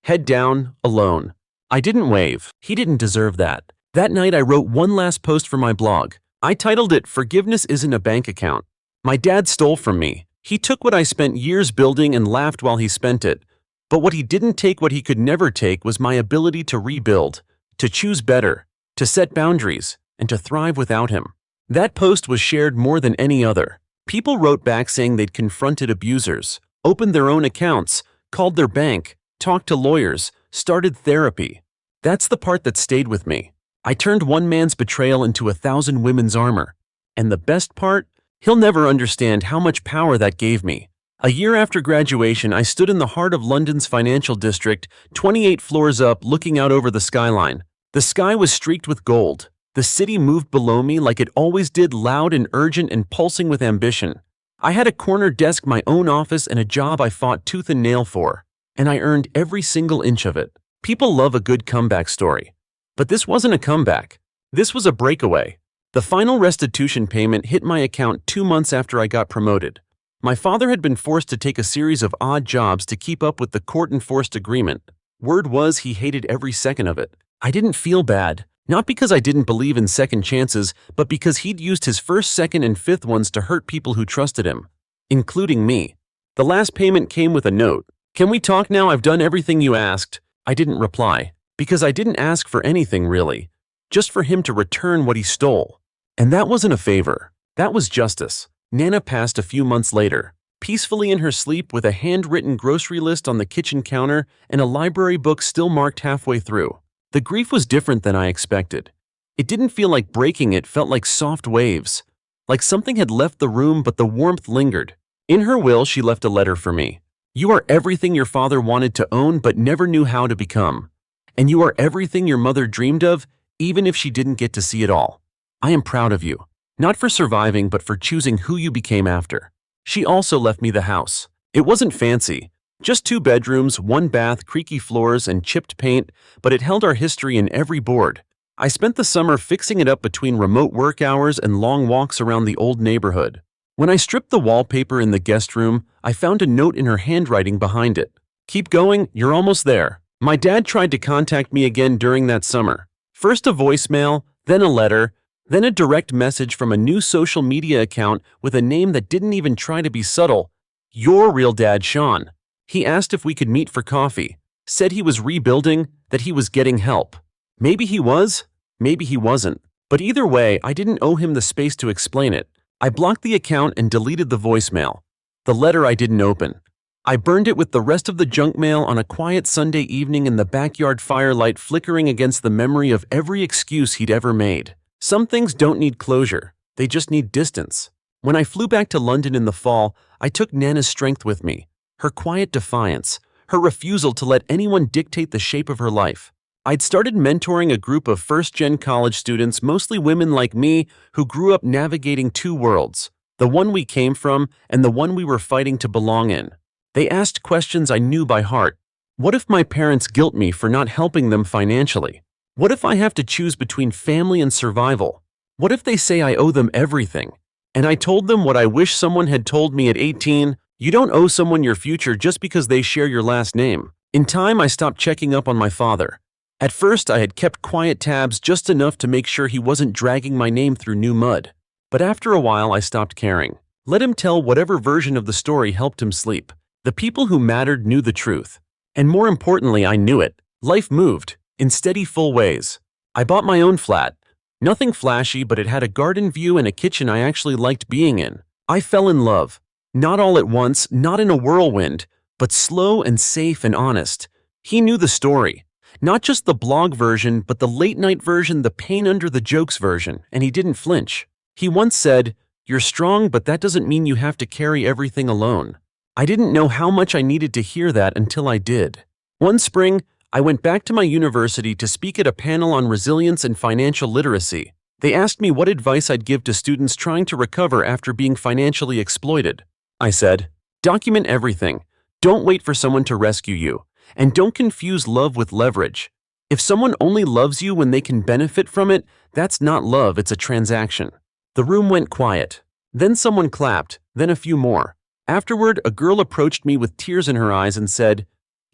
Head down, alone. I didn't wave. He didn't deserve that. That night I wrote one last post for my blog. I titled it, "Forgiveness Isn't a Bank Account." My dad stole from me. He took what I spent years building and laughed while he spent it. But what he didn't take, what he could never take, was my ability to rebuild, to choose better, to set boundaries, and to thrive without him. That post was shared more than any other. People wrote back saying they'd confronted abusers, opened their own accounts, called their bank, talked to lawyers, started therapy. That's the part that stayed with me. I turned one man's betrayal into 1,000 women's armor. And the best part? He'll never understand how much power that gave me. A year after graduation, I stood in the heart of London's financial district, 28 floors up, looking out over the skyline. The sky was streaked with gold. The city moved below me like it always did, loud and urgent and pulsing with ambition. I had a corner desk, my own office, and a job I fought tooth and nail for. And I earned every single inch of it. People love a good comeback story. But this wasn't a comeback. This was a breakaway. The final restitution payment hit my account 2 months after I got promoted. My father had been forced to take a series of odd jobs to keep up with the court-enforced agreement. Word was he hated every second of it. I didn't feel bad, not because I didn't believe in second chances, but because he'd used his first, second, and fifth ones to hurt people who trusted him, including me. The last payment came with a note. "Can we talk now? I've done everything you asked." I didn't reply, because I didn't ask for anything really. just for him to return what he stole. And that wasn't a favor. That was justice. Nana passed a few months later, peacefully in her sleep with a handwritten grocery list on the kitchen counter and a library book still marked halfway through. The grief was different than I expected. It didn't feel like breaking, it felt like soft waves. Like something had left the room but the warmth lingered. In her will, she left a letter for me. You are everything your father wanted to own but never knew how to become. And you are everything your mother dreamed of, even if she didn't get to see it all. I am proud of you. Not for surviving, but for choosing who you became after. She also left me the house. It wasn't fancy. Just 2 bedrooms, 1 bath, creaky floors, and chipped paint, but it held our history in every board. I spent the summer fixing it up between remote work hours and long walks around the old neighborhood. When I stripped the wallpaper in the guest room, I found a note in her handwriting behind it. Keep going, you're almost there. My dad tried to contact me again during that summer. First a voicemail, then a letter, then a direct message from a new social media account with a name that didn't even try to be subtle. Your real dad, Sean. He asked if we could meet for coffee, said he was rebuilding, that he was getting help. Maybe he was, maybe he wasn't. But either way, I didn't owe him the space to explain it. I blocked the account and deleted the voicemail. The letter I didn't open. I burned it with the rest of the junk mail on a quiet Sunday evening in the backyard firelight flickering against the memory of every excuse he'd ever made. Some things don't need closure, they just need distance. When I flew back to London in the fall, I took Nana's strength with me. Her quiet defiance, her refusal to let anyone dictate the shape of her life. I'd started mentoring a group of first-gen college students, mostly women like me, who grew up navigating 2 worlds, the one we came from and the one we were fighting to belong in. They asked questions I knew by heart. What if my parents guilt me for not helping them financially? What if I have to choose between family and survival? What if they say I owe them everything? And I told them what I wish someone had told me at 18, you don't owe someone your future just because they share your last name. In time, I stopped checking up on my father. At first, I had kept quiet tabs just enough to make sure he wasn't dragging my name through new mud. But after a while, I stopped caring. Let him tell whatever version of the story helped him sleep. The people who mattered knew the truth. And more importantly, I knew it. Life moved, in steady, full ways. I bought my own flat. Nothing flashy, but it had a garden view and a kitchen I actually liked being in. I fell in love. Not all at once, not in a whirlwind, but slow and safe and honest. He knew the story. Not just the blog version, but the late-night version, the pain under the jokes version, and he didn't flinch. He once said, "You're strong, but that doesn't mean you have to carry everything alone." I didn't know how much I needed to hear that until I did. One spring, I went back to my university to speak at a panel on resilience and financial literacy. They asked me what advice I'd give to students trying to recover after being financially exploited. I said, document everything. Don't wait for someone to rescue you. And don't confuse love with leverage. If someone only loves you when they can benefit from it, that's not love, it's a transaction. The room went quiet. Then someone clapped, then a few more. Afterward, a girl approached me with tears in her eyes and said,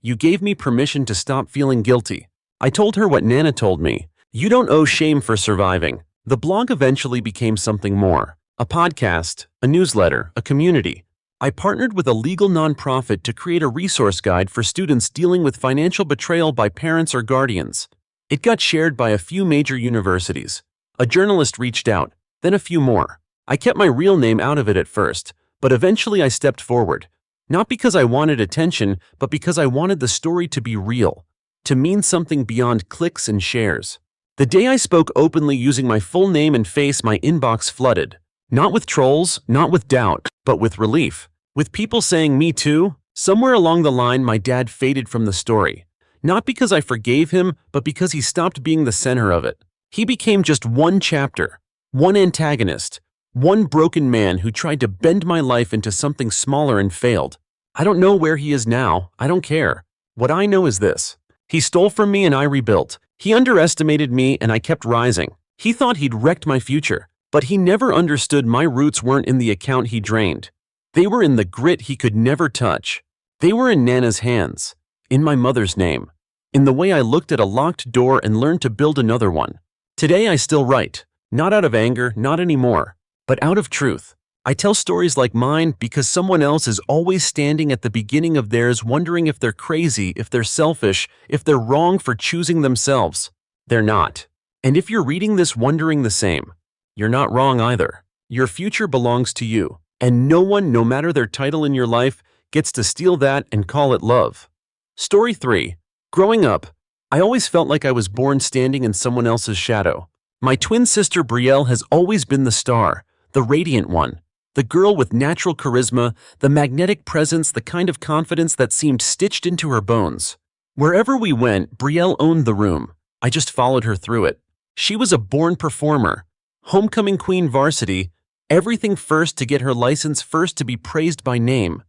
"You gave me permission to stop feeling guilty." I told her what Nana told me. You don't owe shame for surviving. The blog eventually became something more. A podcast, a newsletter, a community. I partnered with a legal nonprofit to create a resource guide for students dealing with financial betrayal by parents or guardians. It got shared by a few major universities. A journalist reached out, then a few more. I kept my real name out of it at first, but eventually I stepped forward. Not because I wanted attention, but because I wanted the story to be real, to mean something beyond clicks and shares. The day I spoke openly using my full name and face, my inbox flooded. Not with trolls, not with doubt, but with relief. With people saying, "Me too." Somewhere along the line, my dad faded from the story. Not because I forgave him, but because he stopped being the center of it. He became just one chapter, one antagonist, one broken man who tried to bend my life into something smaller and failed. I don't know where he is now. I don't care. What I know is this. He stole from me and I rebuilt. He underestimated me and I kept rising. He thought he'd wrecked my future, but he never understood my roots weren't in the account he drained. They were in the grit he could never touch. They were in Nana's hands, in my mother's name, in the way I looked at a locked door and learned to build another one. Today I still write, not out of anger, not anymore, but out of truth. I tell stories like mine because someone else is always standing at the beginning of theirs, wondering if they're crazy, if they're selfish, if they're wrong for choosing themselves. They're not. And if you're reading this wondering the same, you're not wrong either. Your future belongs to you, and no one, no matter their title in your life, gets to steal that and call it love. Story 3. Growing up, I always felt like I was born standing in someone else's shadow. My twin sister Brielle has always been the star, the radiant one, the girl with natural charisma, the magnetic presence, the kind of confidence that seemed stitched into her bones. Wherever we went, Brielle owned the room. I just followed her through it. She was a born performer, homecoming queen varsity, everything first to get her license, first to be praised by name.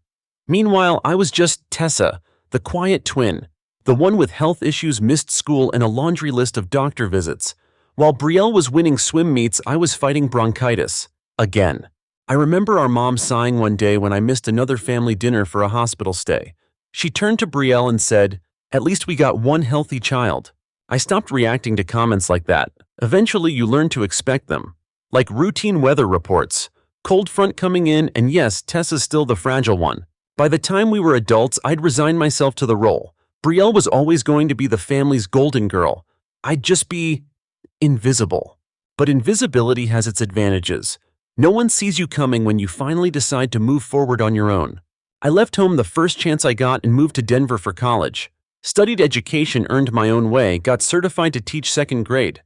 Meanwhile, I was just Tessa, the quiet twin, the one with health issues, missed school, and a laundry list of doctor visits. While Brielle was winning swim meets, I was fighting bronchitis. Again. I remember our mom sighing one day when I missed another family dinner for a hospital stay. She turned to Brielle and said, "At least we got one healthy child." I stopped reacting to comments like that. Eventually, you learn to expect them. Like routine weather reports, cold front coming in, and yes, Tessa's still the fragile one. By the time we were adults, I'd resigned myself to the role. Brielle was always going to be the family's golden girl. I'd just be invisible. But invisibility has its advantages. No one sees you coming when you finally decide to move forward on your own. I left home the first chance I got and moved to Denver for college. Studied education, earned my own way, got certified to teach second grade.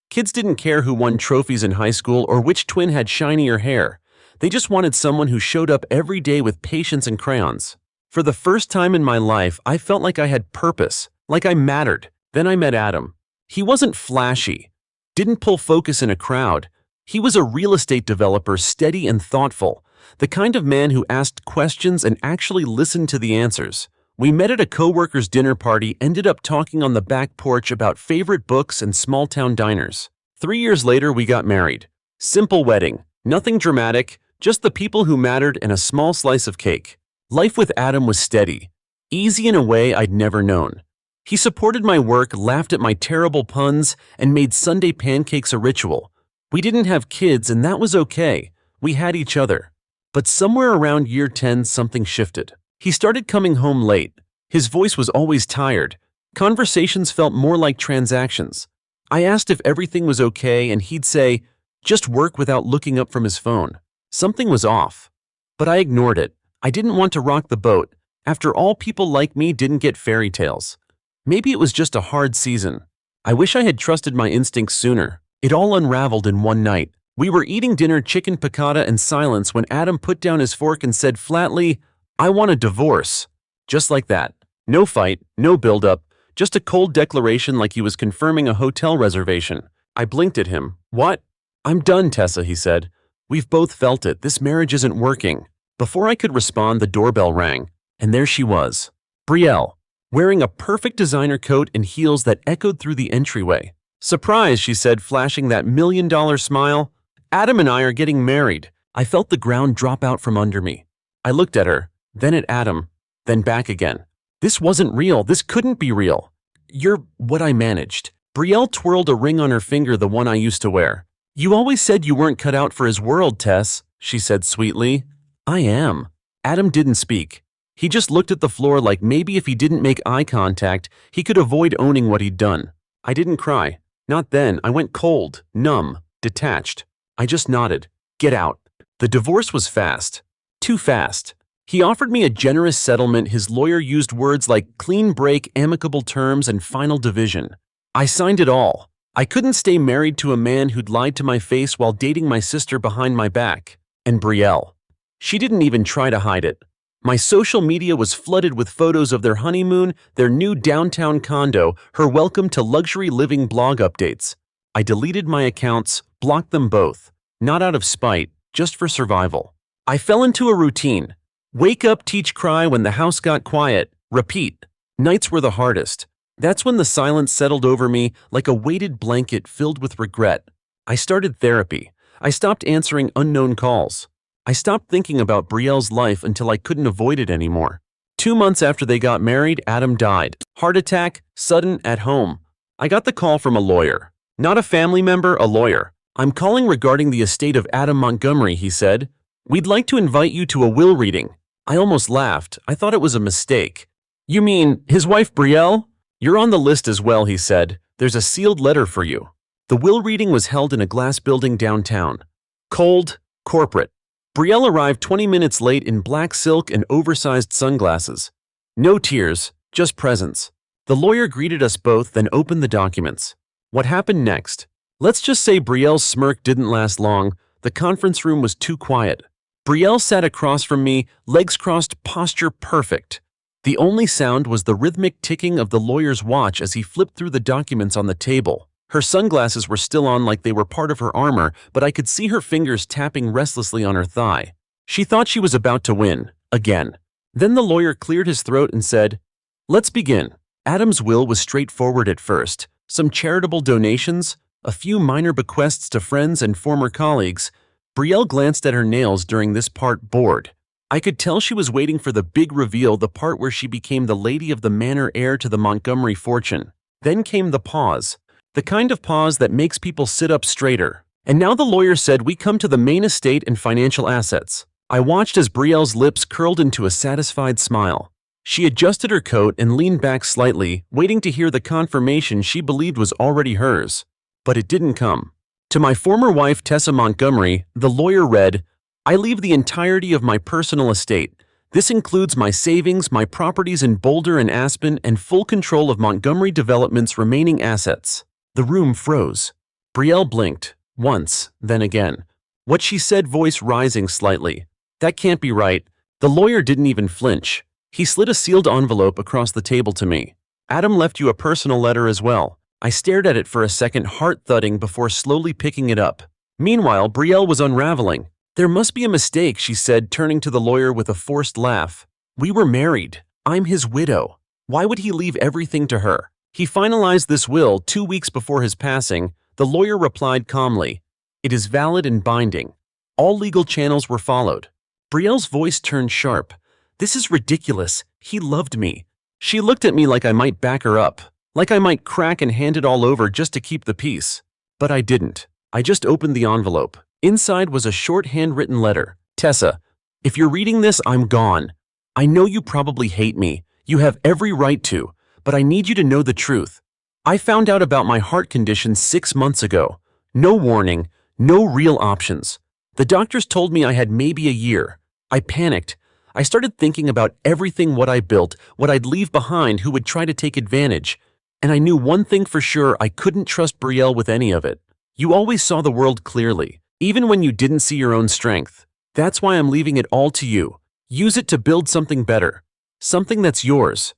Kids didn't care who won trophies in high school or which twin had shinier hair. They just wanted someone who showed up every day with patience and crayons. For the first time in my life, I felt like I had purpose, like I mattered. Then I met Adam. He wasn't flashy, didn't pull focus in a crowd. He was a real estate developer, steady and thoughtful, the kind of man who asked questions and actually listened to the answers. We met at a coworker's dinner party, ended up talking on the back porch about favorite books and small-town diners. 3 years later, we got married. Simple wedding, nothing dramatic, just the people who mattered and a small slice of cake. Life with Adam was steady, easy in a way I'd never known. He supported my work, laughed at my terrible puns, and made Sunday pancakes a ritual. We didn't have kids, and that was okay. We had each other. But somewhere around year 10, something shifted. He started coming home late. His voice was always tired. Conversations felt more like transactions. I asked if everything was okay, and he'd say, "Just work," without looking up from his phone. Something was off. But I ignored it. I didn't want to rock the boat. After all, people like me didn't get fairy tales. Maybe it was just a hard season. I wish I had trusted my instincts sooner. It all unraveled in one night. We were eating dinner, chicken piccata, in silence when Adam put down his fork and said flatly, "I want a divorce." Just like that. No fight, no build-up, just a cold declaration like he was confirming a hotel reservation. I blinked at him. "What?" "I'm done, Tessa," he said. "We've both felt it. This marriage isn't working." Before I could respond, the doorbell rang, and there she was. Brielle, wearing a perfect designer coat and heels that echoed through the entryway. "Surprise," she said, flashing that $1,000,000 smile. "Adam and I are getting married." I felt the ground drop out from under me. I looked at her, then at Adam, then back again. This wasn't real. This couldn't be real. "You're what I managed." Brielle twirled a ring on her finger, the one I used to wear. "You always said you weren't cut out for his world, Tess," she said sweetly. "I am." Adam didn't speak. He just looked at the floor like maybe if he didn't make eye contact, he could avoid owning what he'd done. I didn't cry. Not then. I went cold, numb, detached. I just nodded. "Get out." The divorce was fast. Too fast. He offered me a generous settlement. His lawyer used words like clean break, amicable terms, and final division. I signed it all. I couldn't stay married to a man who'd lied to my face while dating my sister behind my back. And Brielle. She didn't even try to hide it. My social media was flooded with photos of their honeymoon, their new downtown condo, her welcome to luxury living blog updates. I deleted my accounts, blocked them both. Not out of spite, just for survival. I fell into a routine. Wake up, teach, cry when the house got quiet. Repeat. Nights were the hardest. That's when the silence settled over me like a weighted blanket filled with regret. I started therapy. I stopped answering unknown calls. I stopped thinking about Brielle's life until I couldn't avoid it anymore. 2 months after they got married, Adam died. Heart attack, sudden, at home. I got the call from a lawyer. Not a family member, a lawyer. "I'm calling regarding the estate of Adam Montgomery," he said. "We'd like to invite you to a will reading." I almost laughed. I thought it was a mistake. "You mean his wife Brielle?" "You're on the list as well," he said. "There's a sealed letter for you." The will reading was held in a glass building downtown. Cold, corporate. Brielle arrived 20 minutes late in black silk and oversized sunglasses. No tears, just presence. The lawyer greeted us both, then opened the documents. What happened next? Let's just say Brielle's smirk didn't last long. The conference room was too quiet. Brielle sat across from me, legs crossed, posture perfect. The only sound was the rhythmic ticking of the lawyer's watch as he flipped through the documents on the table. Her sunglasses were still on like they were part of her armor, but I could see her fingers tapping restlessly on her thigh. She thought she was about to win, again. Then the lawyer cleared his throat and said, "Let's begin." Adam's will was straightforward at first. Some charitable donations, a few minor bequests to friends and former colleagues. Brielle glanced at her nails during this part, bored. I could tell she was waiting for the big reveal, the part where she became the lady of the manor, heir to the Montgomery fortune. Then came the pause. The kind of pause that makes people sit up straighter. And now the lawyer said, "We come to the main estate and financial assets." I watched as Brielle's lips curled into a satisfied smile. She adjusted her coat and leaned back slightly, waiting to hear the confirmation she believed was already hers. But it didn't come. To my former wife, Tessa Montgomery, the lawyer read, "I leave the entirety of my personal estate. This includes my savings, my properties in Boulder and Aspen, and full control of Montgomery Development's remaining assets." The room froze. Brielle blinked, once, then again. What she said, voice rising slightly. "That can't be right." The lawyer didn't even flinch. He slid a sealed envelope across the table to me. "Adam left you a personal letter as well." I stared at it for a second, heart thudding, before slowly picking it up. Meanwhile, Brielle was unraveling. "There must be a mistake," she said, turning to the lawyer with a forced laugh. "We were married. I'm his widow. Why would he leave everything to her? He finalized this will 2 weeks before his passing." The lawyer replied calmly, "It is valid and binding. All legal channels were followed." Brielle's voice turned sharp. "This is ridiculous. He loved me." She looked at me like I might back her up, like I might crack and hand it all over just to keep the peace. But I didn't. I just opened the envelope. Inside was a short handwritten letter. "Tessa, if you're reading this, I'm gone. I know you probably hate me. You have every right to, but I need you to know the truth. I found out about my heart condition 6 months ago. No warning, no real options. The doctors told me I had maybe a year. I panicked. I started thinking about everything, what I built, what I'd leave behind, who would try to take advantage. And I knew one thing for sure: I couldn't trust Brielle with any of it. You always saw the world clearly, even when you didn't see your own strength. That's why I'm leaving it all to you. Use it to build something better. Something that's yours.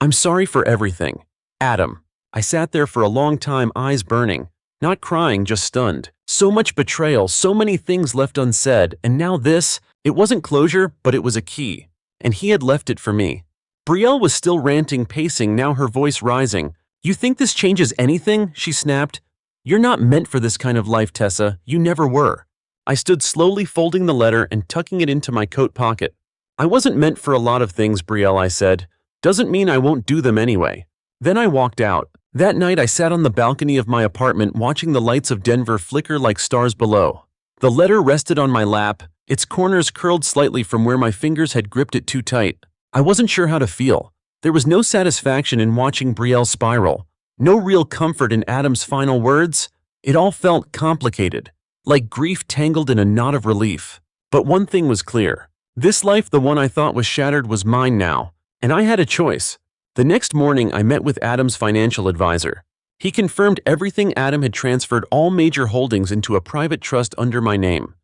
I'm sorry for everything. Adam." I sat there for a long time, eyes burning. Not crying, just stunned. So much betrayal, so many things left unsaid, and now this. It wasn't closure, but it was a key. And he had left it for me. Brielle was still ranting, pacing, now her voice rising. "You think this changes anything?" she snapped. "You're not meant for this kind of life, Tessa. You never were." I stood slowly, folding the letter and tucking it into my coat pocket. "I wasn't meant for a lot of things, Brielle," I said. "Doesn't mean I won't do them anyway." Then I walked out. That night I sat on the balcony of my apartment, watching the lights of Denver flicker like stars below. The letter rested on my lap, its corners curled slightly from where my fingers had gripped it too tight. I wasn't sure how to feel. There was no satisfaction in watching Brielle spiral. No real comfort in Adam's final words. It all felt complicated, like grief tangled in a knot of relief. But one thing was clear. This life, the one I thought was shattered, was mine now. And I had a choice. The next morning I met with Adam's financial advisor. He confirmed everything. Adam had transferred all major holdings into a private trust under my name.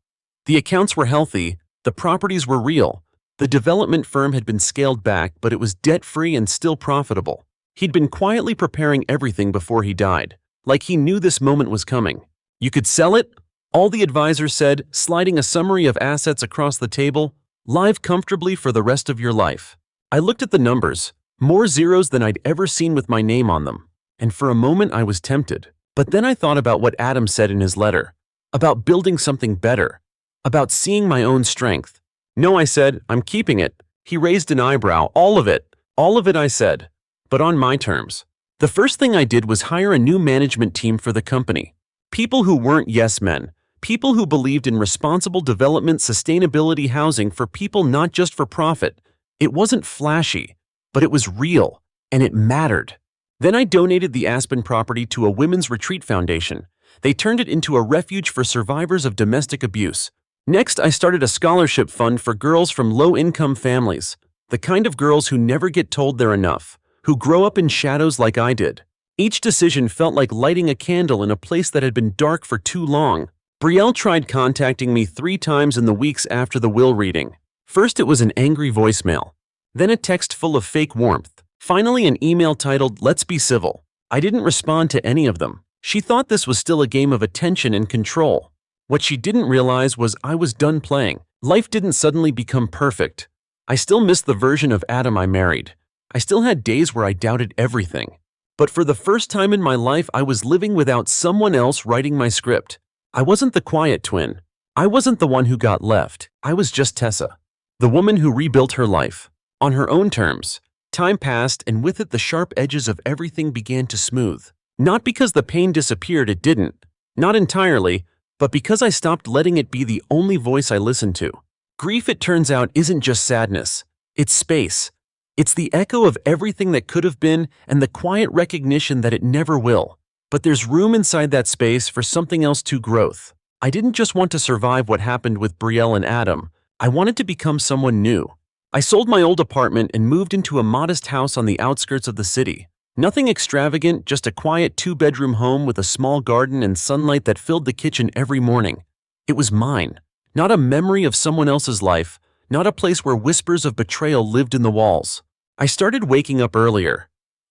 The accounts were healthy, the properties were real. The development firm had been scaled back, but it was debt-free and still profitable. He'd been quietly preparing everything before he died, like he knew this moment was coming. "You could sell it?" all the advisor said, sliding a summary of assets across the table. "Live comfortably for the rest of your life." I looked at the numbers. More zeros than I'd ever seen with my name on them. And for a moment I was tempted. But then I thought about what Adam said in his letter. About building something better. About seeing my own strength. "No," I said, "I'm keeping it." He raised an eyebrow. "All of it." "All of it," I said. "But on my terms." The first thing I did was hire a new management team for the company. People who weren't yes men. People who believed in responsible development, sustainability, housing for people, not just for profit. It wasn't flashy. But it was real, and it mattered. Then I donated the Aspen property to a women's retreat foundation. They turned it into a refuge for survivors of domestic abuse. Next, I started a scholarship fund for girls from low-income families, the kind of girls who never get told they're enough, who grow up in shadows like I did. Each decision felt like lighting a candle in a place that had been dark for too long. Brielle tried contacting me 3 times in the weeks after the will reading. First, it was an angry voicemail. Then a text full of fake warmth. Finally, an email titled, "Let's be civil." I didn't respond to any of them. She thought this was still a game of attention and control. What she didn't realize was I was done playing. Life didn't suddenly become perfect. I still missed the version of Adam I married. I still had days where I doubted everything. But for the first time in my life, I was living without someone else writing my script. I wasn't the quiet twin. I wasn't the one who got left. I was just Tessa, the woman who rebuilt her life on her own terms. Time passed, and with it the sharp edges of everything began to smooth. Not because the pain disappeared, it didn't. Not entirely, but because I stopped letting it be the only voice I listened to. Grief, it turns out, isn't just sadness. It's space. It's the echo of everything that could have been and the quiet recognition that it never will. But there's room inside that space for something else to growth. I didn't just want to survive what happened with Brielle and Adam. I wanted to become someone new. I sold my old apartment and moved into a modest house on the outskirts of the city. Nothing extravagant, just a quiet 2-bedroom home with a small garden and sunlight that filled the kitchen every morning. It was mine, not a memory of someone else's life, not a place where whispers of betrayal lived in the walls. I started waking up earlier,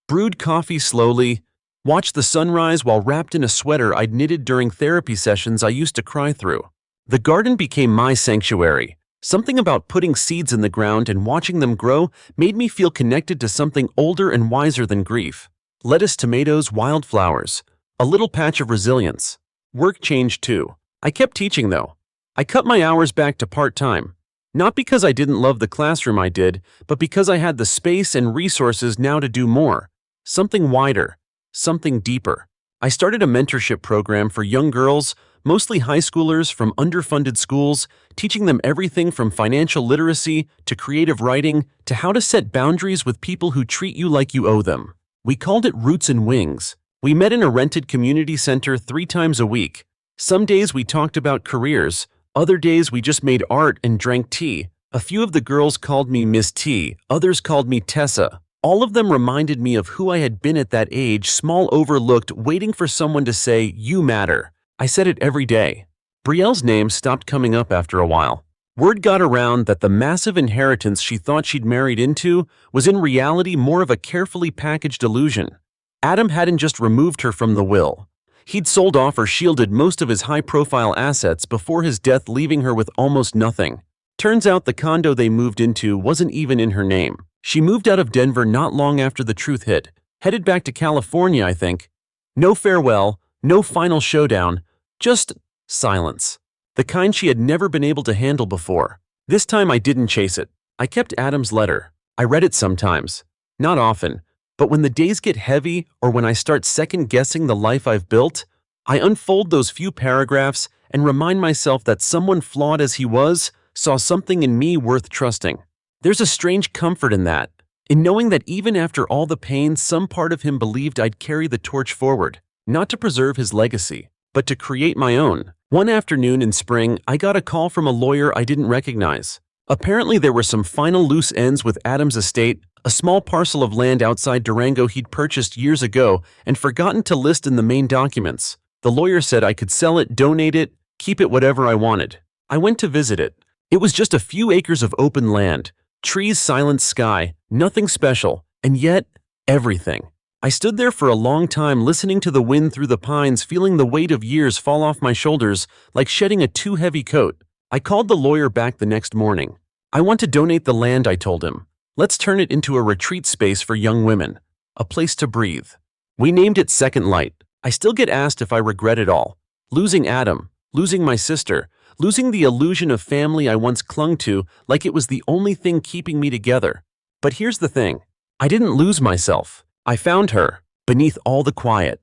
brewed coffee slowly, watched the sunrise while wrapped in a sweater I'd knitted during therapy sessions I used to cry through. The garden became my sanctuary. Something about putting seeds in the ground and watching them grow made me feel connected to something older and wiser than grief. Lettuce, tomatoes, wildflowers, a little patch of resilience. Work changed too. I kept teaching though. I cut my hours back to part-time. Not because I didn't love the classroom I did, but because I had the space and resources now to do more. Something wider, something deeper. I started a mentorship program for young girls, mostly high schoolers from underfunded schools, teaching them everything from financial literacy to creative writing to how to set boundaries with people who treat you like you owe them. We called it Roots and Wings. We met in a rented community center 3 times a week. Some days we talked about careers. Other days we just made art and drank tea. A few of the girls called me Miss T, others called me Tessa. All of them reminded me of who I had been at that age, small, overlooked, waiting for someone to say, "You matter." I said it every day. Brielle's name stopped coming up after a while. Word got around that the massive inheritance she thought she'd married into was in reality more of a carefully packaged illusion. Adam hadn't just removed her from the will. He'd sold off or shielded most of his high-profile assets before his death, leaving her with almost nothing. Turns out the condo they moved into wasn't even in her name. She moved out of Denver not long after the truth hit, headed back to California, I think. No farewell, no final showdown, just silence. The kind she had never been able to handle before. This time I didn't chase it. I kept Adam's letter. I read it sometimes. Not often. But when the days get heavy or when I start second-guessing the life I've built, I unfold those few paragraphs and remind myself that someone flawed as he was saw something in me worth trusting. There's a strange comfort in that, in knowing that even after all the pain, some part of him believed I'd carry the torch forward, not to preserve his legacy, but to create my own. One afternoon in spring, I got a call from a lawyer I didn't recognize. Apparently there were some final loose ends with Adam's estate, a small parcel of land outside Durango he'd purchased years ago and forgotten to list in the main documents. The lawyer said I could sell it, donate it, keep it, whatever I wanted. I went to visit it. It was just a few acres of open land, trees, silent sky, nothing special, and yet everything. I stood there for a long time listening to the wind through the pines, feeling the weight of years fall off my shoulders like shedding a too heavy coat. I called the lawyer back the next morning. I want to donate the land, I told him. Let's turn it into a retreat space for young women, a place to breathe. We named it Second Light. I still get asked if I regret it all. Losing Adam, losing my sister, losing the illusion of family I once clung to like it was the only thing keeping me together. But here's the thing. I didn't lose myself. I found her, beneath all the quiet,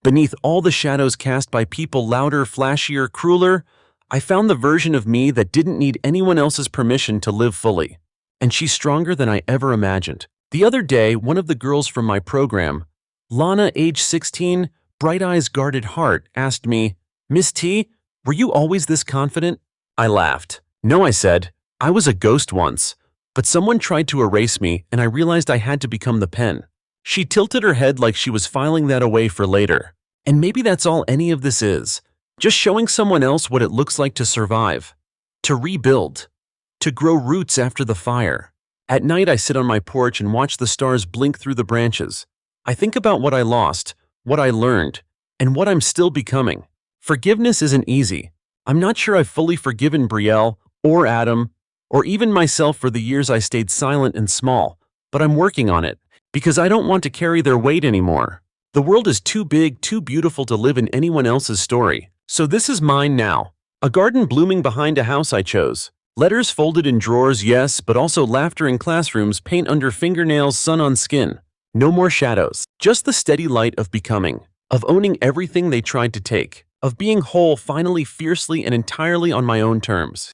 beneath all the shadows cast by people louder, flashier, crueler. I found the version of me that didn't need anyone else's permission to live fully. And she's stronger than I ever imagined. The other day, one of the girls from my program, Lana, age 16, bright eyes guarded heart, asked me, "Miss T, were you always this confident?" I laughed. "No," I said. "I was a ghost once, but someone tried to erase me and I realized I had to become the pen." She tilted her head like she was filing that away for later. And maybe that's all any of this is. Just showing someone else what it looks like to survive, to rebuild, to grow roots after the fire. At night, I sit on my porch and watch the stars blink through the branches. I think about what I lost, what I learned, and what I'm still becoming. Forgiveness isn't easy. I'm not sure I've fully forgiven Brielle or Adam or even myself for the years I stayed silent and small, but I'm working on it because I don't want to carry their weight anymore. The world is too big, too beautiful to live in anyone else's story. So this is mine now. A garden blooming behind a house I chose. Letters folded in drawers, yes, but also laughter in classrooms, paint under fingernails, sun on skin. No more shadows. Just the steady light of becoming, of owning everything they tried to take, of being whole finally, fiercely, and entirely on my own terms.